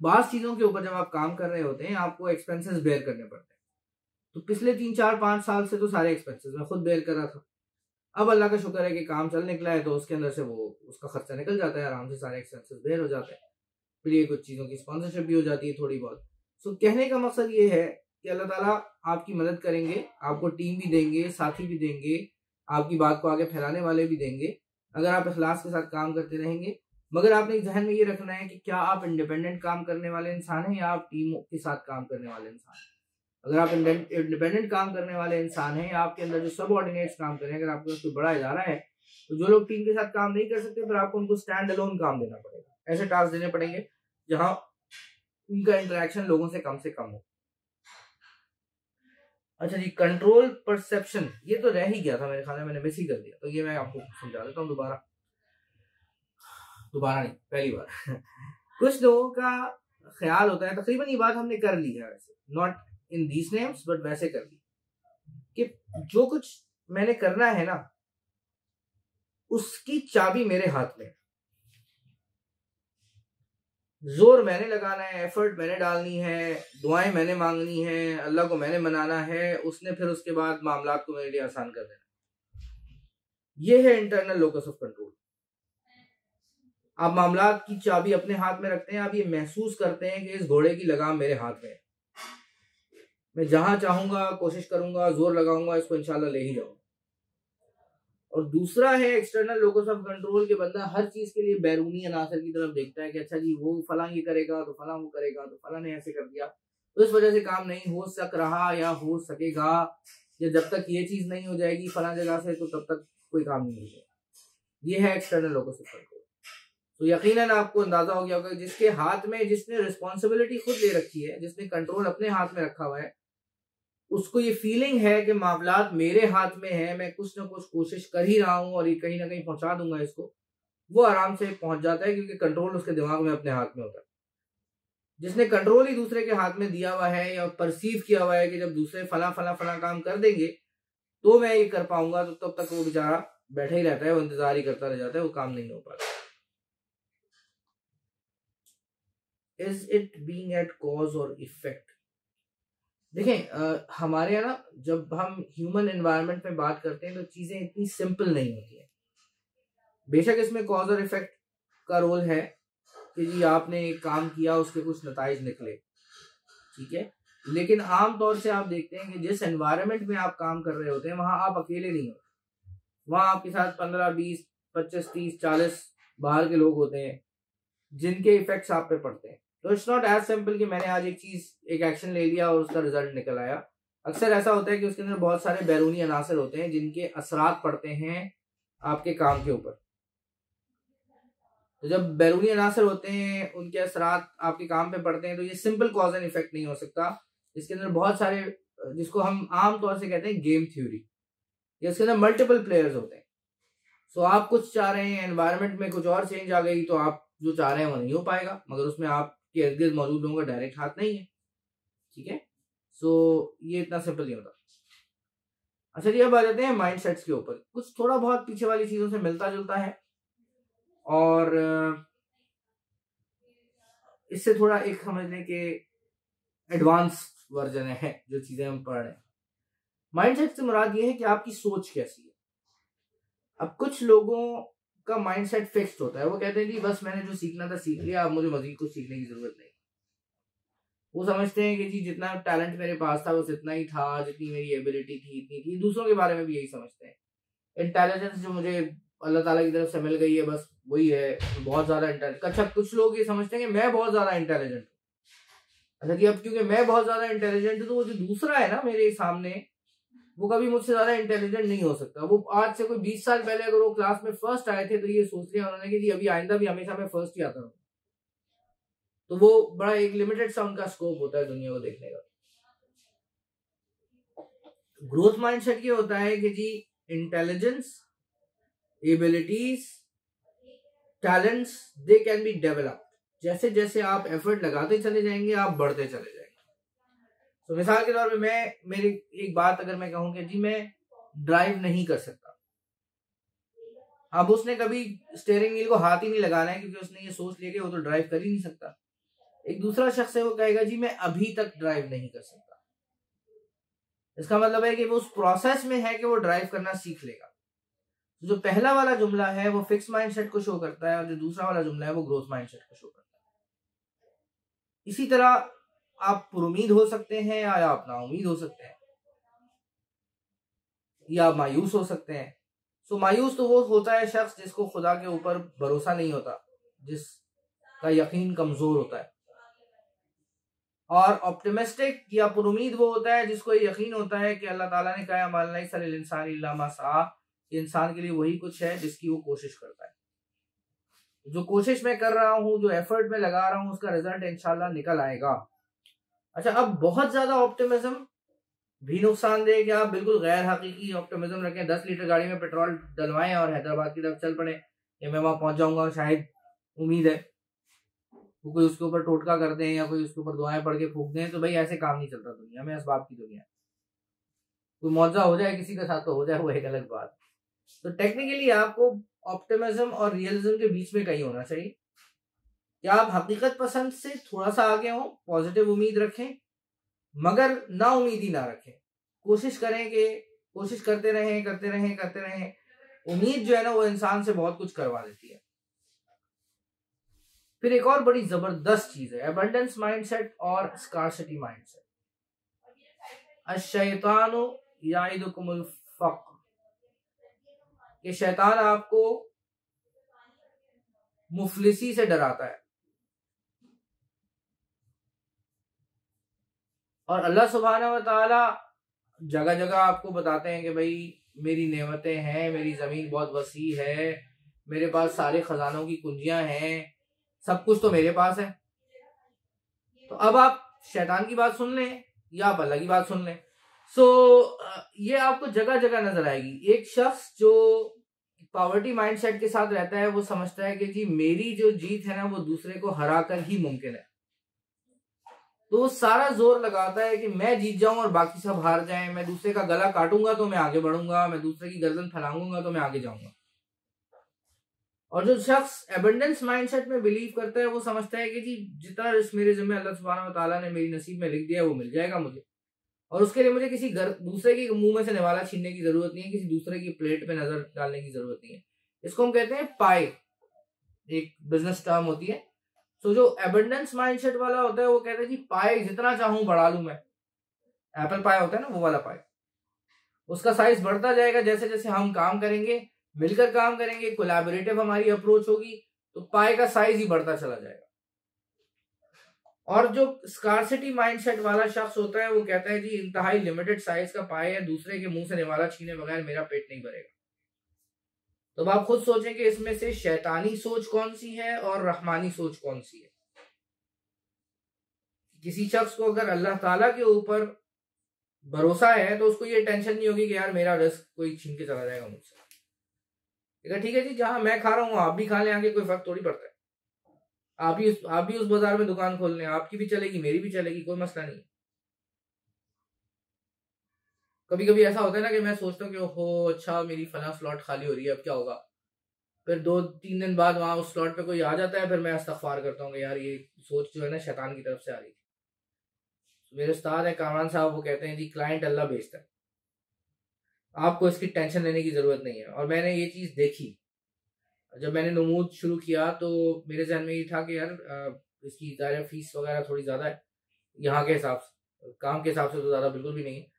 बास चीजों के ऊपर जब आप काम कर रहे होते हैं आपको एक्सपेंसेस बेयर करने पड़ते हैं। तो पिछले 3-4-5 साल से तो सारे एक्सपेंसेस मैं खुद बेयर कर रहा था। अब अल्लाह का शुक्र है कि काम चल निकला है, तो उसके अंदर से वो उसका खर्चा निकल जाता है, आराम से सारे एक्सपेंसेस बेयर हो जाते हैं। फिर ये कुछ चीज़ों की स्पॉन्सरशिप भी हो जाती है थोड़ी बहुत। सो कहने का मकसद ये है कि अल्लाह ताला आपकी मदद करेंगे, आपको टीम भी देंगे, साथी भी देंगे, आपकी बात को आगे फैलाने वाले भी देंगे, अगर आप इखलास के साथ काम करते रहेंगे। मगर आपने जहन में ये रखना है कि क्या आप इंडिपेंडेंट काम करने वाले इंसान हैं या आप टीम के साथ काम करने वाले इंसान हैं। अगर आप इंडिपेंडेंट काम करने वाले इंसान हैं या आपके अंदर जो सबऑर्डिनेट्स काम करें, अगर आपके पास कोई बड़ा इदारा है, तो जो लोग टीम के साथ काम नहीं कर सकते फिर आपको उनको स्टैंड अलोन काम देना पड़ेगा। ऐसे टास्क देने पड़ेंगे जहां उनका इंटरेक्शन लोगों से कम हो। अच्छा जी, कंट्रोल परसेप्शन, ये तो रह ही गया था मेरे ख्याल में, मैंने मिस ही कर दिया, तो ये मैं आपको समझा देता हूँ दोबारा नहीं, पहली बार। कुछ लोगों का ख्याल होता है, तकरीबन ये बात हमने कर ली है वैसे, not in these names but वैसे कर ली, कि जो कुछ मैंने करना है ना उसकी चाबी मेरे हाथ में, जोर मैंने लगाना है, एफर्ट मैंने डालनी है, दुआएं मैंने मांगनी है, अल्लाह को मैंने मनाना है, उसने फिर उसके बाद मामलात को मेरे लिए आसान कर देना। यह है इंटरनल लोकस ऑफ कंट्रोल। आप मामलात की चाबी अपने हाथ में रखते हैं, आप ये महसूस करते हैं कि इस घोड़े की लगाम मेरे हाथ में है, मैं जहां चाहूंगा कोशिश करूंगा, जोर लगाऊंगा, इसको इंशाल्लाह ले ही जाऊंगा। और दूसरा है एक्सटर्नल लोकस ऑफ कंट्रोल, के बंदा हर चीज के लिए बैरूनी अनासर की तरफ देखता है कि अच्छा जी वो फला ये करेगा तो फला वो करेगा, तो फला ने ऐसे कर दिया तो इस वजह से काम नहीं हो सक रहा या हो सकेगा, या जब तक ये चीज नहीं हो जाएगी फला जगह से तो तब तक कोई काम नहीं होगा। ये है एक्सटर्नल लोकस ऑफ कंट्रोल। तो यकीनन आपको अंदाजा हो गया होगा जिसके हाथ में, जिसने रिस्पॉन्सिबिलिटी खुद ले रखी है, जिसने कंट्रोल अपने हाथ में रखा हुआ है, उसको ये फीलिंग है कि मामलात मेरे हाथ में है, मैं कुछ ना कुछ कोशिश कर ही रहा हूं और ये कहीं ना कहीं पहुंचा दूंगा इसको, वो आराम से पहुंच जाता है क्योंकि कंट्रोल उसके दिमाग में अपने हाथ में होता है। जिसने कंट्रोल ही दूसरे के हाथ में दिया हुआ है या परसीव किया हुआ है कि जब दूसरे फला फला फला काम कर देंगे तो मैं ये कर पाऊंगा, तो तब तक वो बेचारा बैठा ही रहता है, वो इंतजार ही करता रह जाता है, वो काम नहीं हो पाता। Is it being at cause और इफेक्ट? देखें, हमारे यहाँ ना जब हम ह्यूमन एनवायरनमेंट में बात करते हैं तो चीजें इतनी सिंपल नहीं होती है। बेशक इसमें कॉज और इफेक्ट का रोल है कि जी आपने एक काम किया उसके कुछ नताइज निकले, ठीक है, लेकिन आम तौर से आप देखते हैं कि जिस एनवायरनमेंट में आप काम कर रहे होते हैं वहां आप अकेले नहीं होते, वहां आपके साथ 15, 20, 25, 30, 40 बाहर के लोग होते हैं जिनके इफेक्ट्स आप पे पड़ते हैं। तो इट्स नॉट एज सिंपल कि मैंने आज एक एक्शन ले लिया और उसका रिजल्ट निकल आया। अक्सर ऐसा होता है कि उसके अंदर बहुत सारे बैरूनी अनासर होते हैं जिनके असरात पड़ते हैं आपके काम के ऊपर। तो जब बैरूनी अनासर होते हैं, उनके असरात आपके काम पे पड़ते हैं, तो ये सिंपल कॉज एंड इफेक्ट नहीं हो सकता। इसके अंदर बहुत सारे, जिसको हम आम तौर से कहते हैं गेम थ्योरी, इसके अंदर मल्टीपल प्लेयर्स होते हैं। सो आप कुछ चाह रहे हैं, एनवायरनमेंट में कुछ और चेंज आ गई तो आप जो चाह रहे हैं वो नहीं हो पाएगा, मगर उसमें आपके इर्द गिर्द मौजूद लोगों का डायरेक्ट हाथ नहीं है, ठीक है। सो ये इतना सिंपल नहीं होता। अच्छा जी, अब आ जाते हैं माइंडसेट्स के ऊपर। कुछ थोड़ा बहुत पीछे वाली चीजों से मिलता जुलता है और इससे थोड़ा एक समझ लें कि एडवांस वर्जन है जो चीजें हम पढ़ रहे हैं। माइंडसेट से मुराद ये है कि आपकी सोच कैसी है। अब कुछ लोगों का माइंडसेट फिक्स्ड होता है, वो कहते हैं कि बस मैंने जो सीखना था सीख लिया, अब मुझे मजीद कुछ सीखने की जरूरत नहीं। वो समझते हैं कि जी जितना टैलेंट मेरे पास था बस इतना ही था, जितनी मेरी एबिलिटी थी इतनी थी। दूसरों के बारे में भी यही समझते हैं। इंटेलिजेंस जो मुझे अल्लाह ताला की तरफ से मिल गई है बस वही है, बहुत ज्यादा इंटेलिजेंट। अच्छा, कुछ लोग ये समझते हैं कि मैं बहुत ज्यादा इंटेलिजेंट हूँ। अच्छा कि अब क्योंकि मैं बहुत ज्यादा इंटेलिजेंट हूँ तो वो जो दूसरा है ना मेरे सामने, वो कभी मुझसे ज्यादा इंटेलिजेंट नहीं हो सकता। वो आज से कोई 20 साल पहले अगर वो क्लास में फर्स्ट आए थे तो ये सोच लिया उन्होंने कि अभी आइंदा भी हमेशा मैं फर्स्ट ही आता हूँ। तो वो बड़ा एक लिमिटेड सा उनका स्कोप होता है दुनिया को देखने का। ग्रोथ माइंडसेट ये होता है कि जी intelligence, abilities, talents, they can be developed, जैसे जैसे आप एफर्ट लगाते चले जाएंगे आप बढ़ते चले जाएंगे। तो मिसाल के तौर पे मेरी एक बात अगर मैं कहूँ कि जी मैं ड्राइव नहीं कर सकता, अब उसने कभी स्टीयरिंग व्हील को हाथ ही नहीं लगाना है क्योंकि उसने ये सोच लिया कि वो तो ड्राइव कर ही नहीं सकता। एक दूसरा शख्स है वो कहेगा जी मैं अभी तक ड्राइव नहीं कर सकता। इसका मतलब है कि वो उस प्रोसेस में है कि वो ड्राइव करना सीख लेगा। जो पहला वाला जुमला है वो फिक्स माइंडसेट को शो करता है और जो दूसरा वाला जुमला है वो ग्रोथ माइंडसेट को शो करता है। इसी तरह आप पुरुमीद हो सकते हैं या आप नाउमीद हो सकते हैं या आप मायूस हो सकते हैं। सो मायूस तो वो होता है शख्स जिसको खुदा के ऊपर भरोसा नहीं होता, जिसका यकीन कमजोर होता है। और ऑप्टिमिस्टिक या पुरुमीद वो होता है जिसको यकीन होता है कि अल्लाह ताला ने कहा माल लैसल इंसान इल्ला मा सआ, इंसान के लिए वही कुछ है जिसकी वो कोशिश करता है। जो कोशिश मैं कर रहा हूँ, जो एफर्ट में लगा रहा हूँ, उसका रिजल्ट इंशाल्लाह निकल आएगा। अच्छा, अब बहुत ज्यादा ऑप्टिमिज्म भी नुकसानदेह है कि आप बिल्कुल गैर हकीकी ऑप्टिमिज्म रखें, 10 लीटर गाड़ी में पेट्रोल डलवाएं और हैदराबाद की तरफ चल पड़े कि मैं वहां पहुंच जाऊंगा, शायद उम्मीद है वो कोई उसके ऊपर टोटका कर दें या कोई उसके ऊपर दुआएं पढ़ के फूक दें। तो भाई ऐसे काम नहीं चलता दुनिया में, असबाब की दुनिया। कोई मौजा हो जाए किसी के साथ तो हो जाए, वो एक अलग बात। तो टेक्निकली आपको ऑप्टिमिज्म और रियलिज्म के बीच में कहीं होना चाहिए कि आप हकीकत पसंद से थोड़ा सा आगे हो, पॉजिटिव उम्मीद रखें मगर ना उम्मीदी ना रखें। कोशिश करें कि कोशिश करते रहें। उम्मीद जो है ना वो इंसान से बहुत कुछ करवा देती है। फिर एक और बड़ी जबरदस्त चीज है एबंडेंस माइंडसेट और स्कार्सिटी माइंडसेट। अश-शैतानु याइदुकुमुल फक्र, ये शैतान आपको मुफलिसी से डराता है और अल्लाह सुब्हानहू व तआला जगह जगह आपको बताते हैं कि भाई मेरी नेमतें हैं, मेरी जमीन बहुत वसी है, मेरे पास सारे खजानों की कुंजियां हैं, सब कुछ तो मेरे पास है। तो अब आप शैतान की बात सुन लें या आप अल्लाह की बात सुन लें। सो ये आपको जगह जगह नजर आएगी। एक शख्स जो पॉवर्टी माइंडसेट के साथ रहता है वो समझता है कि जी मेरी जो जीत है ना वो दूसरे को हरा कर ही मुमकिन है, तो वो सारा जोर लगाता है कि मैं जीत जाऊं और बाकी सब हार जाएं, मैं दूसरे का गला काटूंगा तो मैं आगे बढ़ूंगा, मैं दूसरे की गर्दन फैलाऊंगा तो मैं आगे जाऊंगा। और जो शख्स एबंडेंस माइंडसेट में बिलीव करता है वो समझता है कि जी जितना रिस्क मेरे जिम्मे अल्लाह सुब्हानहू व तआला ने मेरी नसीब में लिख दिया है वो मिल जाएगा मुझे, और उसके लिए मुझे किसी दूसरे के मुंह में से निवाला छीनने की जरूरत नहीं है, किसी दूसरे की प्लेट पे नजर डालने की जरूरत नहीं है। इसको हम कहते हैं पाई, एक बिजनेस टर्म होती है। तो जो एबंडेंस माइंडसेट वाला होता है वो कहता है जी पाई जितना चाहूं बढ़ा लूं मैं, एप्पल पाई होता है ना वो वाला पाई, उसका साइज बढ़ता जाएगा जैसे जैसे हम काम करेंगे, मिलकर काम करेंगे, कोलैबोरेटिव हमारी अप्रोच होगी तो पाई का साइज ही बढ़ता चला जाएगा। और जो स्कार्सिटी माइंडसेट वाला शख्स होता है वो कहता है जी इंतहाई लिमिटेड साइज का पाई है, दूसरे के मुंह से निवाला छीने बगैर मेरा पेट नहीं भरेगा। तो अब आप खुद सोचें कि इसमें से शैतानी सोच कौन सी है और रहमानी सोच कौन सी है। किसी शख्स को अगर अल्लाह ताला के ऊपर भरोसा है तो उसको ये टेंशन नहीं होगी कि यार मेरा रिस्क कोई छीन के चला जाएगा मुझसे। ठीक है जी, जहां मैं खा रहा हूं आप भी खा लें, आगे कोई फर्क थोड़ी पड़ता है। आप भी उस बाजार में दुकान खोल लें, आपकी भी चलेगी मेरी भी चलेगी, कोई मसला नहीं। कभी कभी ऐसा होता है ना कि मैं सोचता हूँ कि ओहो अच्छा मेरी फला स्लॉट खाली हो रही है, अब क्या होगा। फिर 2-3 दिन बाद वहां उस स्लॉट पे कोई आ जाता है, फिर मैं इस्तगफार करता हूँ कि यार ये सोच जो है ना शैतान की तरफ से आ रही थी। मेरे उस्ताद है कामरान साहब, वो कहते हैं जी क्लाइंट अल्लाह भेजता है, आपको इसकी टेंशन लेने की जरूरत नहीं है। और मैंने ये चीज देखी, जब मैंने नमूद शुरू किया तो मेरे जहन में ये था कि यार इसकी ज़ाहिर फीस वगैरह थोड़ी ज़्यादा है यहाँ के हिसाब से, काम के हिसाब से तो ज़्यादा बिल्कुल भी नहीं है।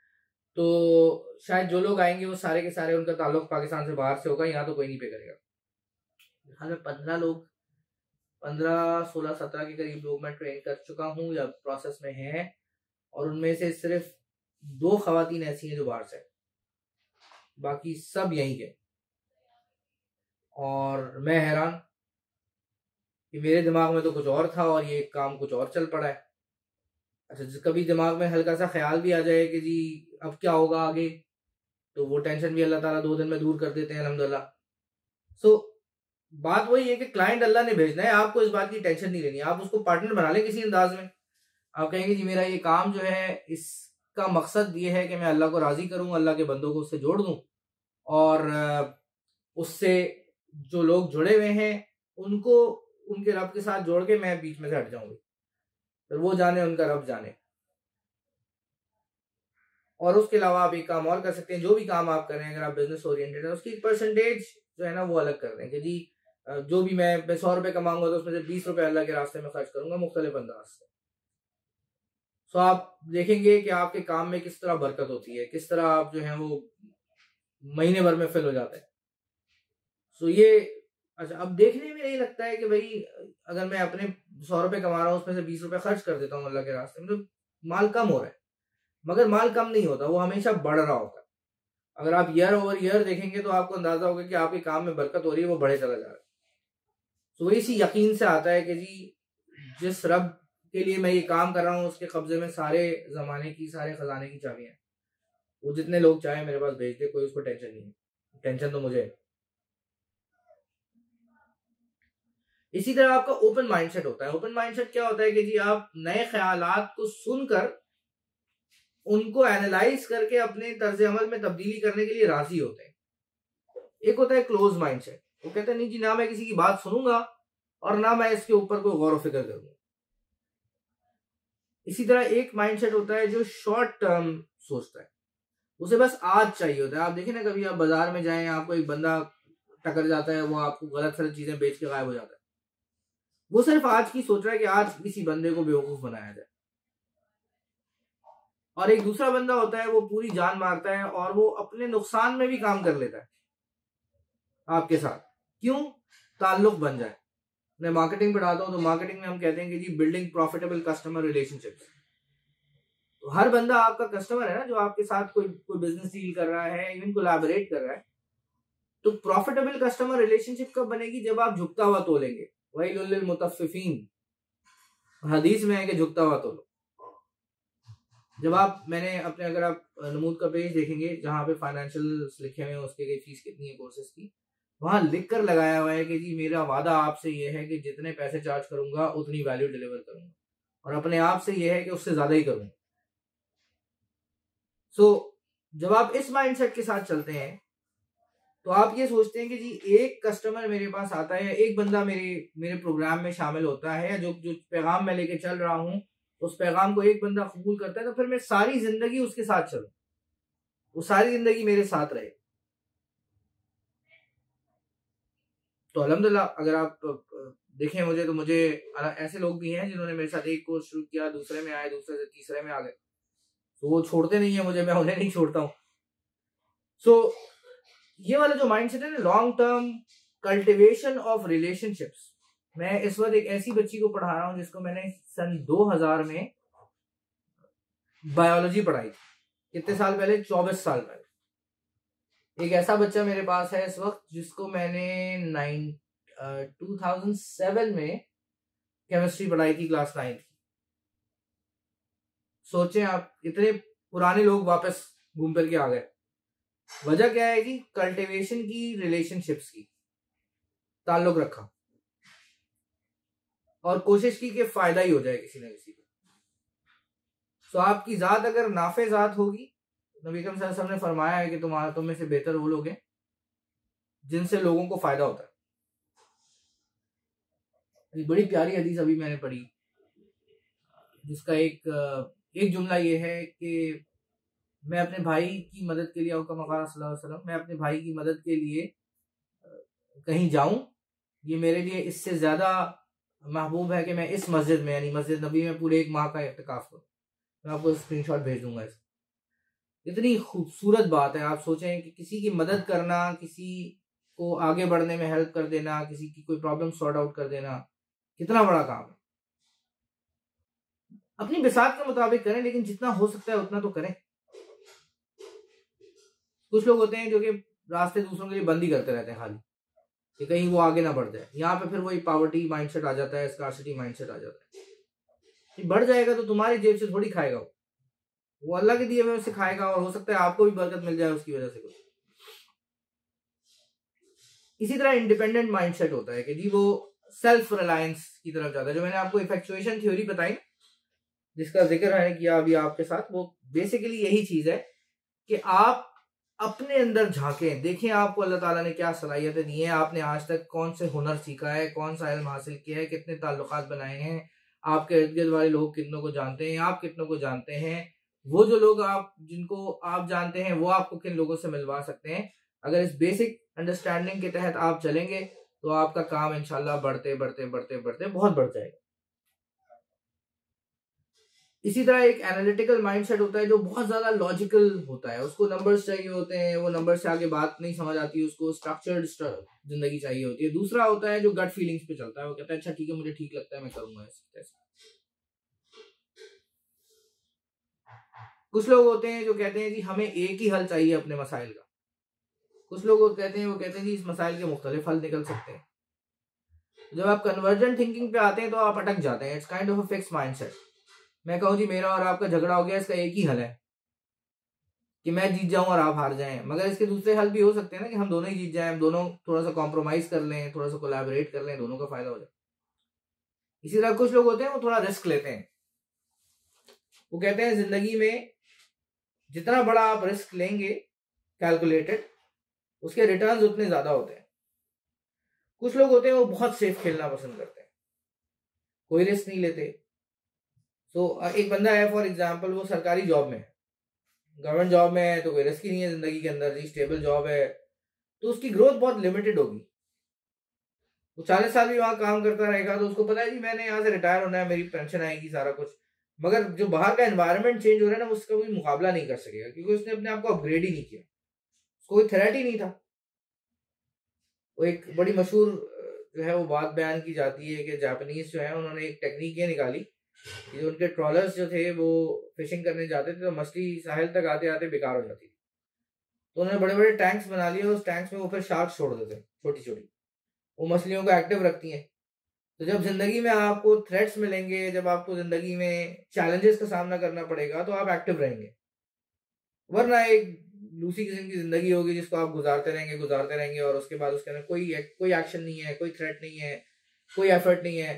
तो शायद जो लोग आएंगे वो सारे के सारे उनका ताल्लुक पाकिस्तान से बाहर से होगा, यहाँ तो कोई नहीं पे करेगा। हाल में 15 लोग 15, 16, 17 के करीब लोग मैं ट्रेन कर चुका हूँ या प्रोसेस में हैं, और उनमें से सिर्फ 2 खवातीन ऐसी हैं जो बाहर से, बाकी सब यहीं के। और मैं हैरान कि मेरे दिमाग में तो कुछ और था और ये काम कुछ और चल पड़ा है। अच्छा, कभी दिमाग में हल्का सा ख्याल भी आ जाए कि जी अब क्या होगा आगे, तो वो टेंशन भी अल्लाह ताला 2 दिन में दूर कर देते हैं अल्हम्दुलिल्लाह। सो बात वही है कि क्लाइंट अल्लाह ने भेजना है, आपको इस बात की टेंशन नहीं लेनी। आप उसको पार्टनर बना लें किसी अंदाज में। आप कहेंगे जी मेरा ये काम जो है इसका मकसद ये है कि मैं अल्लाह को राजी करूं, अल्लाह के बंदों को उससे जोड़ दूं, और उससे जो लोग जुड़े हुए हैं उनको उनके रब के साथ जोड़ के मैं बीच में से हट जाऊंगी, तो वो जाने उनका रब जाने। और उसके अलावा आप एक काम और कर सकते हैं, जो भी काम आप कर रहे हैं अगर आप बिजनेस ओरिएंटेड है उसकी एक परसेंटेज जो है ना वो अलग कर दें कि जी जो भी मैं 100 रुपए कमाऊंगा तो उसमें से 20 रुपए अल्लाह के रास्ते में खर्च करूंगा मुख्तलिफ अंदाज से। सो आप देखेंगे कि आपके काम में किस तरह बरकत होती है, किस तरह आप जो है वो महीने भर में फिल हो जाता है। सो ये अच्छा, अब देखने में यही लगता है कि भाई अगर मैं अपने 100 रुपए कमा रहा हूँ उसमें से 20 रुपए खर्च कर देता हूँ अल्लाह के रास्ते में, तो माल कम हो रहा है। मगर माल कम नहीं होता, वो हमेशा बढ़ रहा होता है। अगर आप ईयर ओवर ईयर देखेंगे तो आपको अंदाजा होगा कि आपके काम में बरकत हो रही है, वो बढ़े चला जा रहा है। तो इसी यकीन से आता है कि जी जिस रब के लिए मैं ये काम कर रहा हूँ उसके कब्जे में सारे जमाने की, सारे खजाने की चाबियां हैं। वो जितने लोग चाहे मेरे पास भेज दे, कोई उसको टेंशन नहीं है। टेंशन तो मुझे है। इसी तरह आपका ओपन माइंडसेट होता है। ओपन माइंडसेट क्या होता है कि जी आप नए ख्यालात को सुनकर उनको एनालाइज करके अपने तर्ज अमल में तब्दीली करने के लिए राजी होते हैं। एक होता है क्लोज माइंडसेट, वो कहते हैं नहीं जी ना मैं किसी की बात सुनूंगा और ना मैं इसके ऊपर कोई गौर फिक्र करूंगा। इसी तरह एक माइंडसेट होता है जो शॉर्ट टर्म सोचता है, उसे बस आज चाहिए होता है। आप देखें ना, कभी आप बाजार में जाएं, आपको एक बंदा टकर जाता है, वो आपको गलत सलत चीजें बेच के गायब हो जाता है। वो सिर्फ आज की सोच रहा है कि आज किसी बंदे को बेवकूफ बनाया जाए। और एक दूसरा बंदा होता है वो पूरी जान मारता है और वो अपने नुकसान में भी काम कर लेता है आपके साथ, क्यों? ताल्लुक बन जाए। मैं मार्केटिंग पढ़ाता हूं तो मार्केटिंग में हम कहते हैं कि जी बिल्डिंग प्रॉफिटेबल कस्टमर रिलेशनशिप्स। तो हर बंदा आपका कस्टमर है ना, जो आपके साथ कोई बिजनेस डील कर रहा है, इवन कोलैबोरेट कर रहा है। तो प्रॉफिटेबल कस्टमर रिलेशनशिप कब बनेगी? जब आप झुकता हुआ तोलेंगे। वहीलुल लिल मुतफ्फिफीन, हदीस में है कि झुकता हुआ तोलो। जब आप मैंने अगर आप नमूद का पेज देखेंगे जहां पे फाइनेंशियल लिखे हुए हैं, उसके फीस कितनी है कोर्सेज की, वहां लिख कर लगाया हुआ है कि जी मेरा वादा आपसे ये है कि जितने पैसे चार्ज करूंगा उतनी वैल्यू डिलीवर करूंगा, और अपने आप से ये है कि उससे ज्यादा ही करूंगा। सो जब आप इस माइंडसेट के साथ चलते हैं तो आप ये सोचते हैं कि जी एक कस्टमर मेरे पास आता है, एक बंदा मेरे प्रोग्राम में शामिल होता है, या जो पैगाम मैं लेके चल रहा हूं उस पैगाम को एक बंदा कबूल करता है, तो फिर मैं सारी जिंदगी उसके साथ चलूं, वो सारी जिंदगी मेरे साथ रहे। तो अल्हम्दुलिल्लाह अगर आप देखें मुझे, तो मुझे ऐसे लोग भी हैं जिन्होंने मेरे साथ एक कोर्स शुरू किया, दूसरे में आए, दूसरे से तीसरे में आ गए, तो वो छोड़ते नहीं है मुझे, मैं उन्हें नहीं छोड़ता हूँ। सो ये वाला जो माइंडसेट है ना, long term cultivation of relationships. मैं इस वक्त एक ऐसी बच्ची को पढ़ा रहा हूँ जिसको मैंने सन 2000 में बायोलॉजी पढ़ाई थी। कितने साल पहले? 24 साल पहले। एक ऐसा बच्चा मेरे पास है इस वक्त जिसको मैंने 2007 में केमिस्ट्री पढ़ाई थी, क्लास 9 की। सोचें आप, इतने पुराने लोग वापस घूम फिर के आ गए। वजह क्या है कि कल्टीवेशन की, रिलेशनशिप्स की, ताल्लुक रखा और कोशिश की कि फायदा ही हो जाए किसी न किसी को। तो आपकी जात अगर नाफे जात होगी, नबी अकरम सल्लल्लाहु अलैहि वसल्लम ने फरमाया है कि तुम में से बेहतर वो लोग हैं जिनसे लोगों को फायदा होता है। एक बड़ी प्यारी हदीस अभी मैंने पढ़ी, जिसका एक जुमला ये है कि मैं अपने भाई की मदद के लिए, सल्लल्लाहु अलैहि वसल्लम, मैं अपने भाई की मदद के लिए कहीं जाऊं, ये मेरे लिए इससे ज्यादा महबूब है कि मैं इस मस्जिद में, यानी मस्जिद नबी में पूरे 1 माह का इत्तिकाफ करूं। मैं आपको स्क्रीनशॉट भेज दूंगा इसका। इतनी खूबसूरत बात है। आप सोचें कि किसी की मदद करना, किसी को आगे बढ़ने में हेल्प कर देना, किसी की कोई प्रॉब्लम सॉर्ट आउट कर देना, कितना बड़ा काम है। अपनी बिसात के मुताबिक करें, लेकिन जितना हो सकता है उतना तो करें। कुछ लोग होते हैं जो कि रास्ते दूसरों के लिए बंद ही करते रहते हैं खाली, कि कहीं वो आगे ना बढ़ जाए। यहाँ पे फिर वही पॉवर्टी माइंडसेट आ जाता है, स्कार्सिटी माइंडसेट आ जाता है। बढ़ जाएगा तो तुम्हारी जेब से थोड़ी खाएगा, वो अल्लाह के दिए हुए उससे खाएगा, और हो सकता है आपको भी बरकत मिल जाए उसकी वजह से कुछ। इसी तरह इंडिपेंडेंट माइंडसेट होता है कि जी वो सेल्फ रिलायंस की तरफ जाता है। जो मैंने आपको इफेक्चुएशन थ्योरी बताई, जिसका जिक्र है किया अभी आपके साथ, वो बेसिकली यही चीज है कि आप अपने अंदर झांकें, देखें आपको अल्लाह ताला ने क्या सलाहियतें दी हैं, आपने आज तक कौन से हुनर सीखा है, कौन सा इल्म हासिल किया है, कितने ताल्लुकात बनाए हैं, आपके इर्द गिर्द वाले लोग कितनों को जानते हैं, आप कितनों को जानते हैं, वो जो लोग आप जिनको आप जानते हैं वो आपको किन लोगों से मिलवा सकते हैं। अगर इस बेसिक अंडरस्टैंडिंग के तहत आप चलेंगे तो आपका काम इंशाल्लाह बढ़ते बढ़ते बढ़ते बढ़ते बहुत बढ़ जाएगा। इसी तरह एक एनालिटिकल माइंडसेट होता है जो बहुत ज्यादा लॉजिकल होता है, उसको नंबर्स चाहिए होते हैं, वो नंबर से आगे बात नहीं समझ आती, उसको स्ट्रक्चर्ड जिंदगी चाहिए होती है। दूसरा होता है जो गट फीलिंग्स पे चलता है, वो कहता है अच्छा ठीक है मुझे ठीक लगता है मैं करूंगा ऐसे। कुछ लोग होते हैं जो कहते हैं जी हमें एक ही हल चाहिए अपने मसाइल का। कुछ लोग वो कहते हैं जी इस मसाइल के मुख्तलिफ हल निकल सकते हैं। जब आप कन्वर्जेंट थिंकिंग पे आते हैं तो आप अटक जाते हैं। It's kind of a fix mindset. मैं कहूँ जी मेरा और आपका झगड़ा हो गया, इसका एक ही हल है कि मैं जीत जाऊं और आप हार जाएं, मगर इसके दूसरे हल भी हो सकते हैं ना कि हम दोनों ही जीत जाएं, हम दोनों थोड़ा सा कॉम्प्रोमाइज कर लें, थोड़ा सा कोलैबोरेट कर लें, दोनों का फायदा हो जाए। इसी तरह कुछ लोग होते हैं वो थोड़ा रिस्क लेते हैं। वो कहते हैं जिंदगी में जितना बड़ा आप रिस्क लेंगे कैलकुलेटेड, उसके रिटर्न्स उतने ज्यादा होते हैं। कुछ लोग होते हैं वो बहुत सेफ खेलना पसंद करते हैं, कोई रिस्क नहीं लेते। तो एक बंदा है फॉर एग्जाम्पल, वो सरकारी जॉब में है, गवर्नमेंट जॉब में है, तो कोई रिस्क ही नहीं है जिंदगी के अंदर, जी स्टेबल जॉब है, तो उसकी ग्रोथ बहुत लिमिटेड होगी। वो 40 साल भी वहां काम करता रहेगा तो उसको पता है जी मैंने यहाँ से रिटायर होना है, मेरी पेंशन आएगी, सारा कुछ। मगर जो बाहर का एनवायरनमेंट चेंज हो रहा है ना, उसका कोई मुकाबला नहीं कर सकेगा, क्योंकि उसने अपने आप को अपग्रेड ही नहीं किया, उसको कोई थ्रेट ही नहीं था। वो एक बड़ी मशहूर जो है वो बात बयान की जाती है कि जापानीज जो है उन्होंने एक टेक्निक ये निकाली कि जो उनके ट्रॉलर्स जो थे वो फिशिंग करने जाते थे तो मछली साहिल तक आते आते बेकार हो जाती थी, तो उन्होंने बड़े बड़े टैंक्स बना लिए और उस टैंक्स में वो फिर शार्क छोड़ देते, छोटी छोटी, वो मछलियों को एक्टिव रखती हैं। तो जब जिंदगी में आपको थ्रेट्स मिलेंगे, जब आपको जिंदगी में चैलेंजेस का सामना करना पड़ेगा, तो आप एक्टिव रहेंगे। वरना एक लूसी किस्म की जिंदगी होगी जिसको आप गुजारते रहेंगे और उसके बाद उसके अंदर कोई एक्शन नहीं है, कोई थ्रेट नहीं है, कोई एफर्ट नहीं है,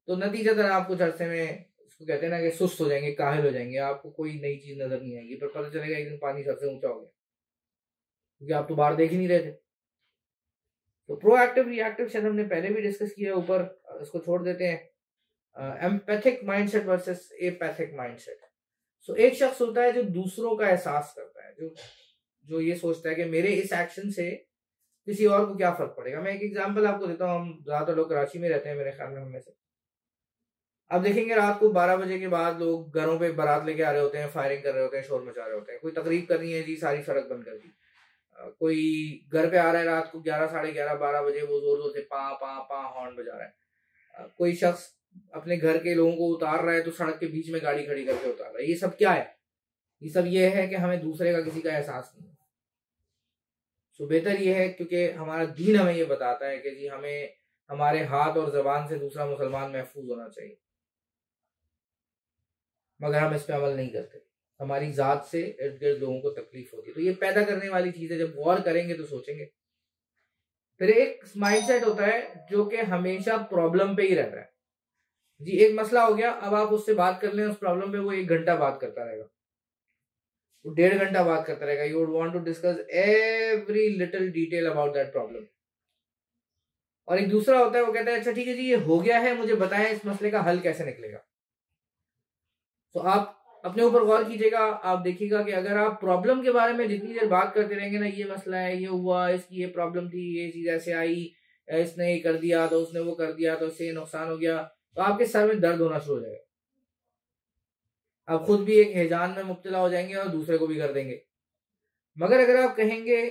तो नतीजतन आप कुछ अरसे में उसको कहते हैं ना कि सुस्त हो जाएंगे, काहिल हो जाएंगे, आपको कोई नई चीज नजर नहीं आएगी। पर पता चलेगा एक दिन पानी सबसे ऊंचा हो गया, क्योंकि आप तो बाहर देख ही नहीं रहे थे। तो प्रोएक्टिव रिएक्टिव शायद हमने पहले भी डिस्कस किया ऊपर, इसको छोड़ देते हैं। Empathic mindset versus apathetic mindset. So एक शख्स होता है जो दूसरों का एहसास करता है, जो ये सोचता है कि मेरे इस एक्शन से किसी और को क्या फर्क पड़ेगा। मैं एक एग्जांपल आपको देता हूँ, हम ज्यादातर लोग कराची में रहते हैं मेरे ख्याल में, हम में से अब देखेंगे रात को 12 बजे के बाद लोग घरों पे बारात लेके आ रहे होते हैं, फायरिंग कर रहे होते हैं, शोर मचा रहे होते हैं, कोई तकरीब करनी है जी सारी सड़क बंद कर दी। कोई घर पे आ रहा है रात को 11, साढ़े 11, 12 बजे, वो जोर जोर से पा पा पा हॉर्न बजा रहा है। कोई शख्स अपने घर के लोगों को उतार रहा है तो सड़क के बीच में गाड़ी खड़ी करके उतार रहा है। ये सब क्या है? ये सब ये है कि हमें दूसरे का किसी का एहसास नहीं है। तो बेहतर ये है, क्योंकि हमारा दीन हमें ये बताता है कि जी हमें हमारे हाथ और जबान से दूसरा मुसलमान महफूज होना चाहिए, मगर हम इस पे अमल नहीं करते। हमारी जात से इर्द गिर्द लोगों को तकलीफ होती है, तो ये पैदा करने वाली चीज है। जब गौर करेंगे तो सोचेंगे। फिर एक माइंडसेट होता है जो कि हमेशा प्रॉब्लम पे ही रहता है। जी एक मसला हो गया, अब आप उससे बात कर लें उस प्रॉब्लम पे, वो 1 घंटा बात करता रहेगा, वो 1.5 घंटा बात करता रहेगा। You would want to discuss every little detail about that problem. और एक दूसरा होता है, वो कहता है अच्छा ठीक है जी ये हो गया है, मुझे बताएं इस मसले का हल कैसे निकलेगा। तो आप अपने ऊपर गौर कीजिएगा, आप देखिएगा कि अगर आप प्रॉब्लम के बारे में जितनी देर बात करते रहेंगे ना, ये मसला है, ये हुआ, इसकी ये प्रॉब्लम थी, ये चीज ऐसे आई, इसने ये कर दिया तो उसने वो कर दिया तो इससे ये नुकसान हो गया, तो आपके सर में दर्द होना शुरू हो जाएगा। आप खुद भी एक हैजान में मुब्तला हो जाएंगे और दूसरे को भी कर देंगे। मगर अगर आप कहेंगे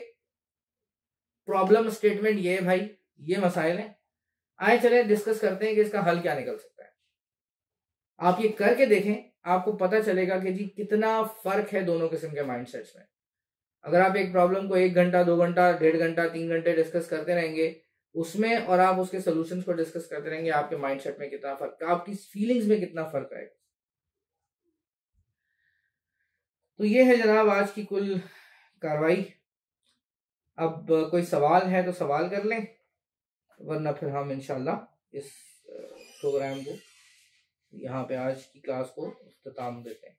प्रॉब्लम स्टेटमेंट ये है भाई, ये मसाइल है, आए चले डिस्कस करते हैं कि इसका हल क्या निकल सकता है, आप ये करके देखें, आपको पता चलेगा कि जी कितना फर्क है दोनों किस्म के माइंडसेट्स में। अगर आप एक प्रॉब्लम को 1 घंटा, 2 घंटा, 1.5 घंटा, 3 घंटे डिस्कस करते रहेंगे उसमें, और आप उसके सोल्यूशंस को डिस्कस करते रहेंगे, आपके माइंडसेट में कितना फर्क, आपकी फीलिंग्स में कितना फर्क आएगा। तो ये है जनाब आज की कुल कार्रवाई। अब कोई सवाल है तो सवाल कर लें, वरना फिर हम इंशाल्लाह इस प्रोग्राम को यहाँ पे आज की क्लास को इख्तिताम देते हैं।